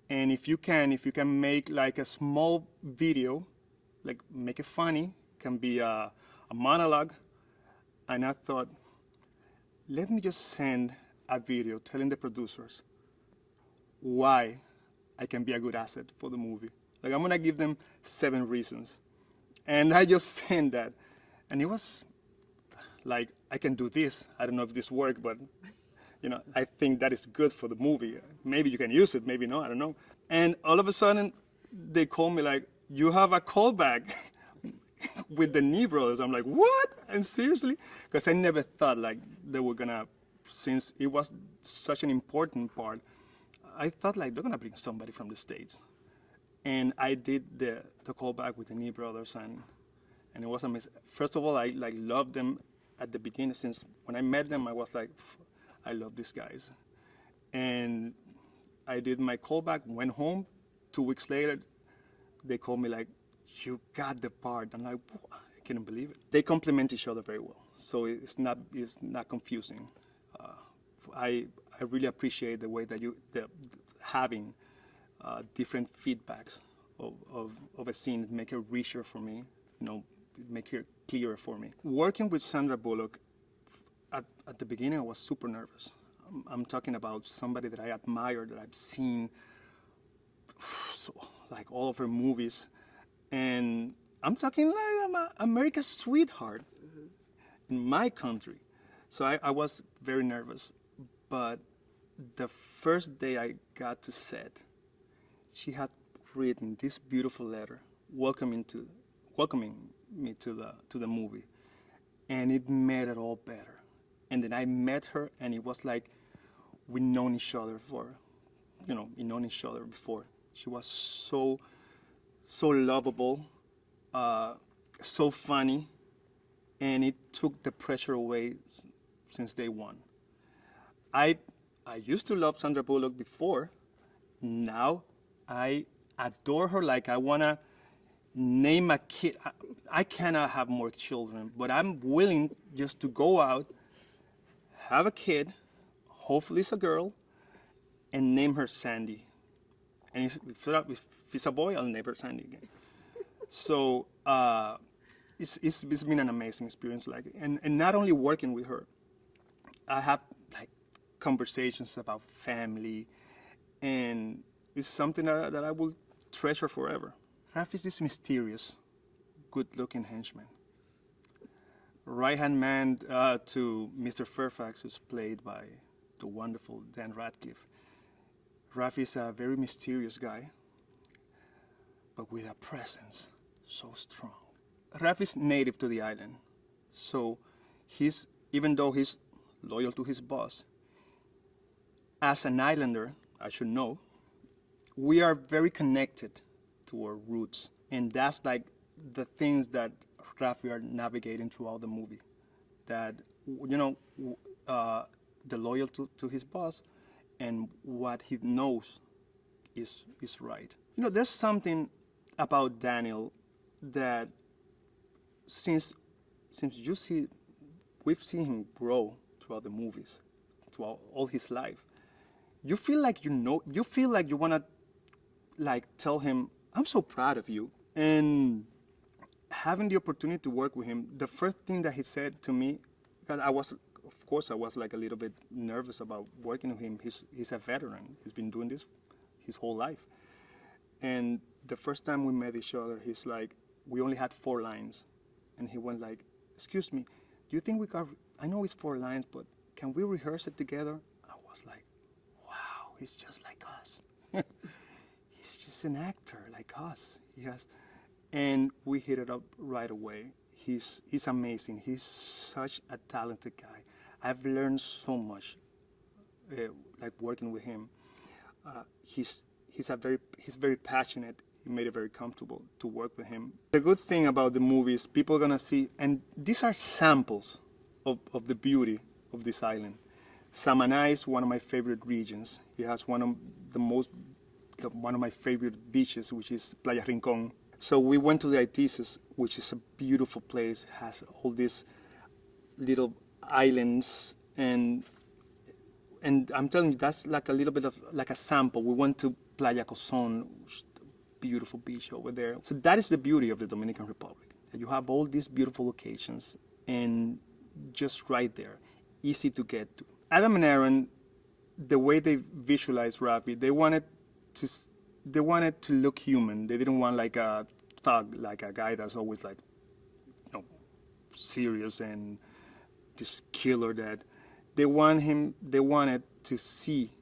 And if you can make like a small video, like make it funny, can be a monologue. And I thought, let me just send a video telling the producers why I can be a good asset for the movie. Like I'm gonna give them 7 reasons. And I just sent that. And it was like, I can do this. I don't know if this worked, but you know, I think that is good for the movie. Maybe you can use it, maybe not, I don't know. And all of a sudden, they call me like, you have a callback with the Nee brothers. I'm like, what? And seriously? Because I never thought like they were gonna, since it was such an important part, I thought like they're gonna bring somebody from the States. And I did the callback with the Nee brothers, and it was amazing. First of all, I like loved them at the beginning. Since when I met them, I was like, I love these guys. And I did my callback, went home. 2 weeks later, they called me like, you got the part. I'm like, I couldn't believe it. They complement each other very well, so it's not confusing. I really appreciate the way that having different feedbacks of a scene make it richer for me, you know, make it clearer for me. Working with Sandra Bullock, at the beginning, I was super nervous. I'm talking about somebody that I admire, that I've seen like all of her movies. And I'm talking like I'm America's sweetheart in my country. So I was very nervous. But the first day I got to set, she had written this beautiful letter welcoming me to the movie. And it made it all better. And then I met her, and it was like we'd known each other before. She was so lovable, so funny, and it took the pressure away since day one. I used to love Sandra Bullock before. Now I adore her like I wanna name a kid. I cannot have more children, but I'm willing just to go out, have a kid, hopefully it's a girl, and name her Sandy. And if it's a boy, I'll name her Sandy again. So it's been an amazing experience. And not only working with her, I have like conversations about family, and it's something that I will treasure forever. Rafi is this mysterious, good-looking henchman. Right-hand man to Mr. Fairfax, who's played by the wonderful Dan Radcliffe. Rafi is a very mysterious guy, but with a presence so strong. Rafi's native to the island, so even though he's loyal to his boss, as an islander, I should know, we are very connected to our roots, and that's like the things that Rafi are navigating throughout the movie. That, you know, the loyalty to his boss, and what he knows is right. You know, there's something about Daniel that since we've seen him grow throughout the movies, throughout all his life. You feel like you feel like you wanna like tell him, I'm so proud of you. And having the opportunity to work with him, the first thing that he said to me, because I was like a little bit nervous about working with him. He's a veteran. He's been doing this his whole life. And the first time we met each other, he's like, we only had 4 lines. And he went like, excuse me, do you think we got, I know it's 4 lines, but can we rehearse it together? I was like, wow, he's just like us. He's just an actor like us. Yes. And we hit it up right away. He's amazing. He's such a talented guy. I've learned so much, like working with him. He's very passionate. It made it very comfortable to work with him. The good thing about the movie is people are gonna see, and these are samples of the beauty of this island. Samaná is one of my favorite regions. It has one of my favorite beaches, which is Playa Rincón. So we went to the Aitices, which is a beautiful place. It has all these little islands, and I'm telling you, that's like a little bit of like a sample. We went to Playa Cozón, which is a beautiful beach over there. So that is the beauty of the Dominican Republic. That you have all these beautiful locations, and just right there, easy to get to. Adam and Aaron, the way they visualized Rafi, they wanted to look human. They didn't want like a thug, like a guy that's always like, you know, serious and this killer. That they wanted to see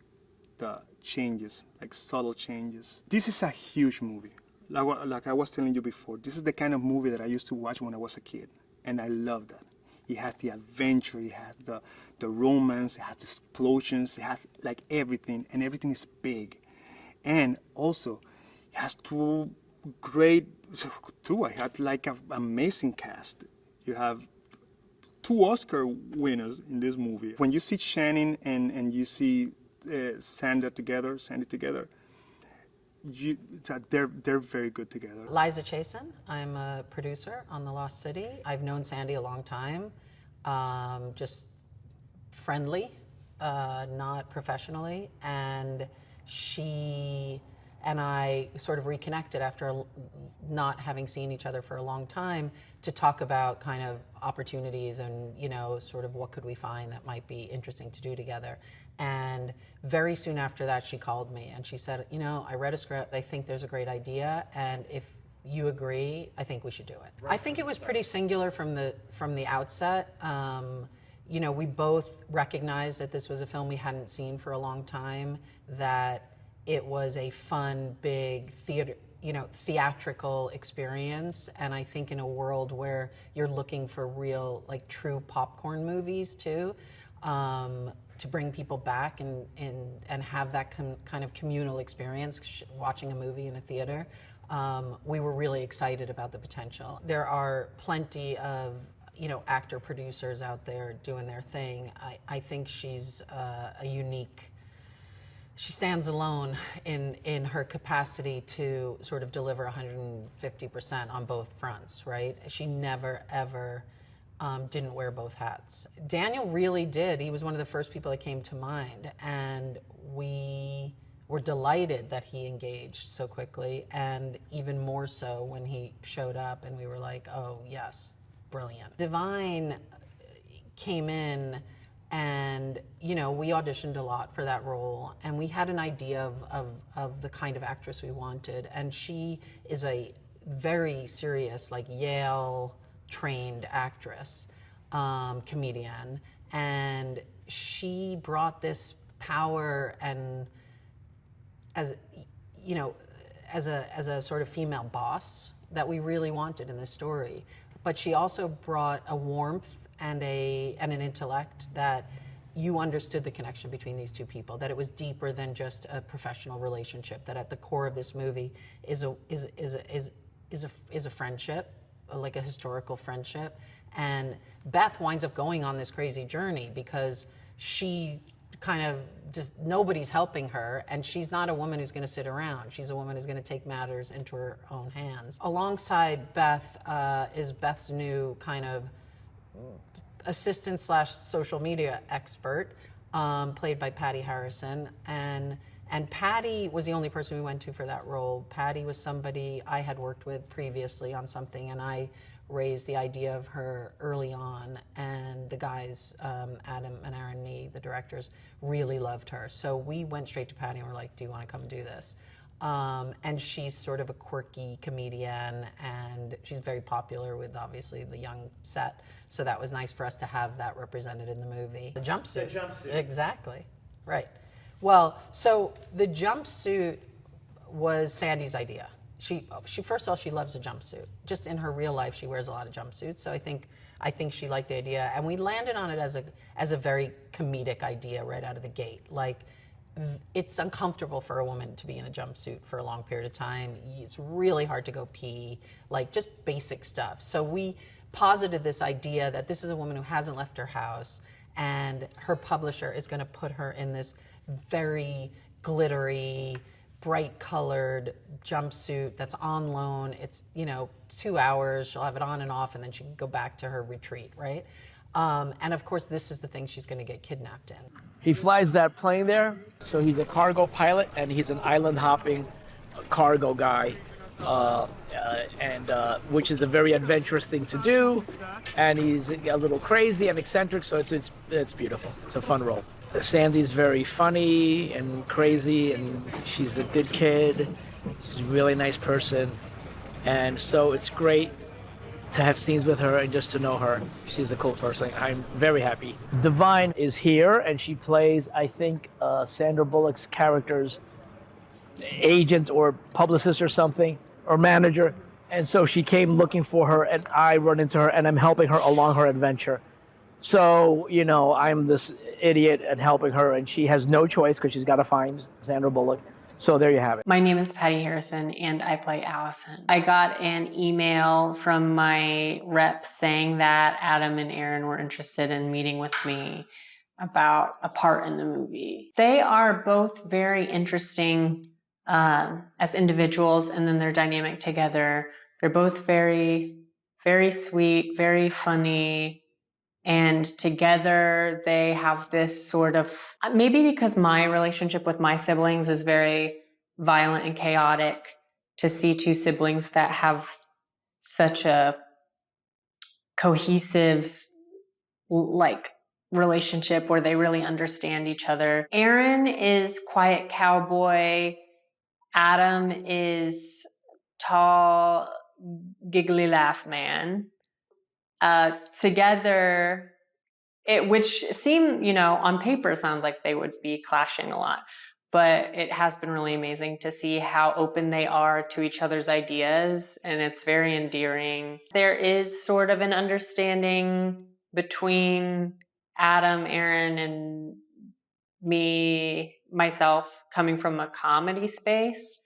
the changes, like subtle changes. This is a huge movie. Like I was telling you before, this is the kind of movie that I used to watch when I was a kid, and I love that. It has the adventure, it has the romance, it has the explosions, it has like everything, and everything is big. And also, it has I had like an amazing cast. You have 2 Oscar winners in this movie. When you see Channing and you see Sandy together, they're very good together. Liza Chasin, I'm a producer on The Lost City. I've known Sandy a long time, just friendly, not professionally, and she and I sort of reconnected after not having seen each other for a long time to talk about kind of opportunities and, you know, sort of what could we find that might be interesting to do together. And very soon after that, she called me and she said, you know, I read a script, I think there's a great idea, and if you agree, I think we should do it. I think it was pretty singular from the outset. You know, we both recognized that this was a film we hadn't seen for a long time, that it was a fun, big theatrical experience. And I think in a world where you're looking for real, like true popcorn movies too, to bring people back and have that kind of communal experience, watching a movie in a theater, we were really excited about the potential. There are plenty of, you know, actor producers out there doing their thing. I think she's a unique, she stands alone in her capacity to sort of deliver 150% on both fronts, right? She never, ever didn't wear both hats. Daniel really did. He was one of the first people that came to mind, and we were delighted that he engaged so quickly, and even more so when he showed up and we were like, oh yes, brilliant. Davine came in and, you know, we auditioned a lot for that role, and we had an idea of the kind of actress we wanted, and she is a very serious, like Yale-trained actress, comedian, and she brought this power and, as you know, as a sort of female boss that we really wanted in this story. But she also brought a warmth and an intellect that you understood the connection between these two people, that it was deeper than just a professional relationship, that at the core of this movie is a friendship like a historical friendship. And Beth winds up going on this crazy journey because she kind of just, nobody's helping her, and she's not a woman who's going to sit around. She's a woman who's going to take matters into her own hands. Alongside Beth is Beth's new kind of assistant slash social media expert, played by Patti Harrison. And Patti was the only person we went to for that role. Patti was somebody I had worked with previously on something, and I raised the idea of her early on, and the guys, Adam and Aaron Nee, the directors, really loved her. So we went straight to Patti and were like, do you want to come and do this? And she's sort of a quirky comedian, and she's very popular with, obviously, the young set. So that was nice for us to have that represented in the movie. The jumpsuit. The jumpsuit. Exactly. Right. Well, so the jumpsuit was Sandy's idea. She first of all, she loves a jumpsuit. Just in her real life, she wears a lot of jumpsuits. So I think she liked the idea, and we landed on it as a very comedic idea right out of the gate. Like, it's uncomfortable for a woman to be in a jumpsuit for a long period of time. It's really hard to go pee, like just basic stuff. So we posited this idea that this is a woman who hasn't left her house, and her publisher is going to put her in this very glittery, bright colored jumpsuit that's on loan. It's, 2 hours, she'll have it on and off, and then she can go back to her retreat, right? And of course, this is the thing she's going to get kidnapped in. He flies that plane there, so he's a cargo pilot, and he's an island-hopping cargo guy, which is a very adventurous thing to do, and he's a little crazy and eccentric, so it's beautiful. It's a fun role. Sandy's very funny and crazy, and she's a good kid. She's a really nice person, and so it's great to have scenes with her and just to know her. She's a cool person. I'm very happy. Davine is here, and she plays, I think, Sandra Bullock's character's agent or publicist or something, or manager. And so she came looking for her, and I run into her, and I'm helping her along her adventure. So, I'm this idiot and helping her, and she has no choice because she's got to find Sandra Bullock. So there you have it. My name is Patti Harrison, and I play Allison. I got an email from my rep saying that Adam and Aaron were interested in meeting with me about a part in the movie. They are both very interesting as individuals, and then their dynamic together. They're both very, very sweet, very funny. And together they have this sort of, maybe because my relationship with my siblings is very violent and chaotic, to see two siblings that have such a cohesive, relationship where they really understand each other. Aaron is quiet cowboy. Adam is tall, giggly laugh man. Together, which seem, on paper sounds like they would be clashing a lot, but it has been really amazing to see how open they are to each other's ideas, and it's very endearing. There is sort of an understanding between Adam, Aaron, and myself, coming from a comedy space.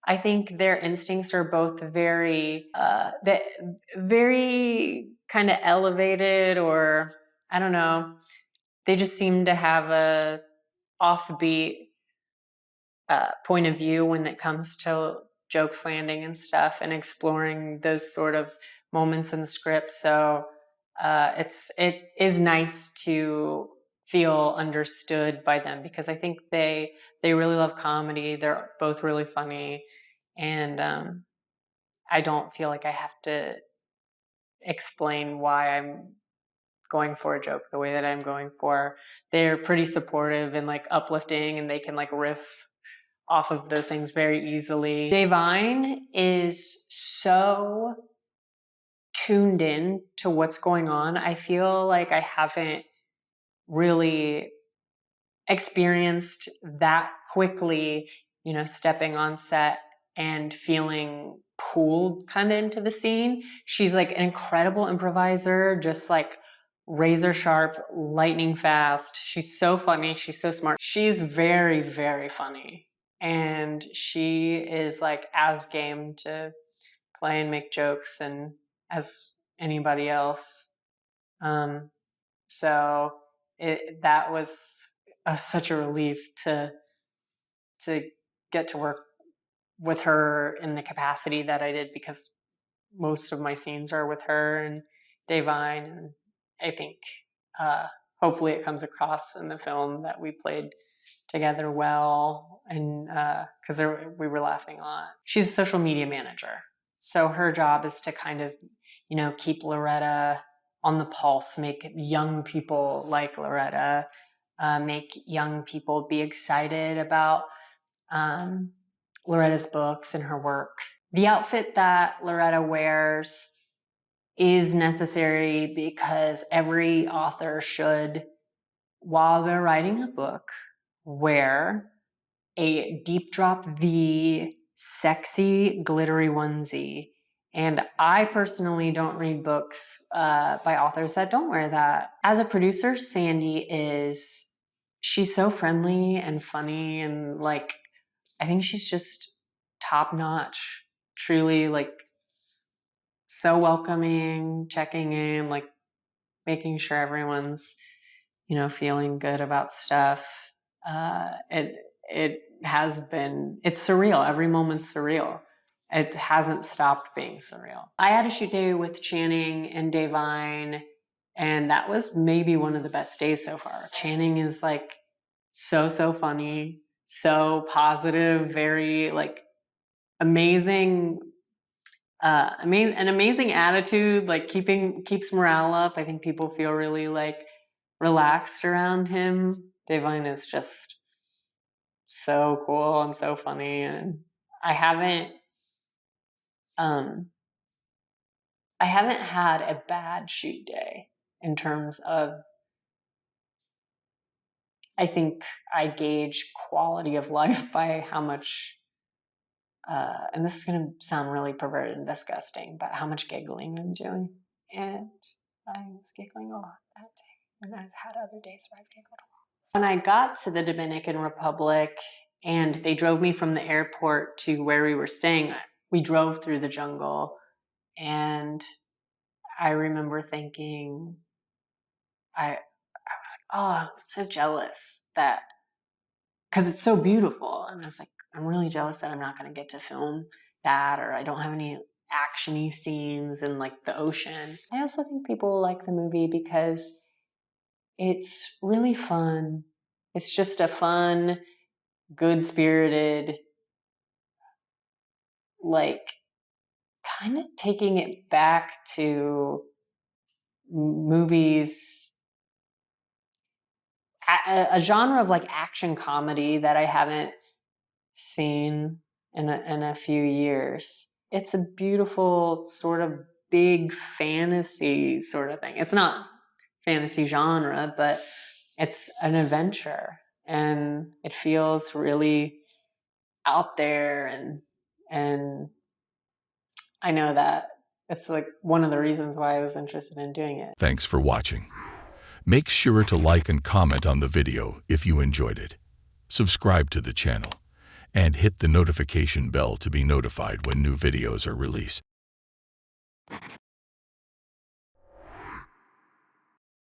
I think their instincts are both very kind of elevated, or I don't know. They just seem to have a offbeat point of view when it comes to jokes landing and stuff, and exploring those sort of moments in the script. So it is nice to feel understood by them, because I think they really love comedy. They're both really funny, and I don't feel like I have to explain why I'm going for a joke the way that I'm going for. They're pretty supportive and uplifting, and they can riff off of those things very easily. Davine is so tuned in to what's going on. I feel like I haven't really experienced that quickly, stepping on set and feeling pulled kind of into the scene. She's an incredible improviser, just razor sharp, lightning fast. She's so funny. She's so smart. She's very, very funny. And she is as game to play and make jokes and as anybody else. So that was such a relief to get to work with her in the capacity that I did, because most of my scenes are with her and Davine, and I think hopefully it comes across in the film that we played together well, and because we were laughing a lot. She's a social media manager, so her job is to kind of, keep Loretta on the pulse, make young people like Loretta, make young people be excited about Loretta's books and her work. The outfit that Loretta wears is necessary because every author should, while they're writing a book, wear a deep drop V, sexy, glittery onesie. And I personally don't read books by authors that don't wear that. As a producer, she's so friendly and funny, and I think she's just top notch. Truly, so welcoming, checking in, making sure everyone's, feeling good about stuff. It's surreal. Every moment's surreal. It hasn't stopped being surreal. I had a shoot day with Channing and Davine, and that was maybe one of the best days so far. Channing is so funny, so positive, very amazing, an amazing attitude, keeps morale up. I think people feel really relaxed around him. Davine is just so cool and so funny, and I haven't had a bad shoot day in terms of, I think I gauge quality of life by how much, and this is going to sound really perverted and disgusting, but how much giggling I'm doing. And I was giggling a lot that day, and I've had other days where I've giggled a lot. When I got to the Dominican Republic and they drove me from the airport to where we were staying, we drove through the jungle, and I remember thinking, I was oh, I'm so jealous that, because it's so beautiful. And I was I'm really jealous that I'm not going to get to film that, or I don't have any action-y scenes in the ocean. I also think people will like the movie because it's really fun. It's just a fun, good-spirited, kind of taking it back to movies, a genre of action comedy that I haven't seen in a few years. It's a beautiful sort of big fantasy sort of thing. It's not fantasy genre, but it's an adventure, and it feels really out there, and I know that it's one of the reasons why I was interested in doing it. Thanks for watching. Make sure to like and comment on the video if you enjoyed it. Subscribe to the channel and hit the notification bell to be notified when new videos are released.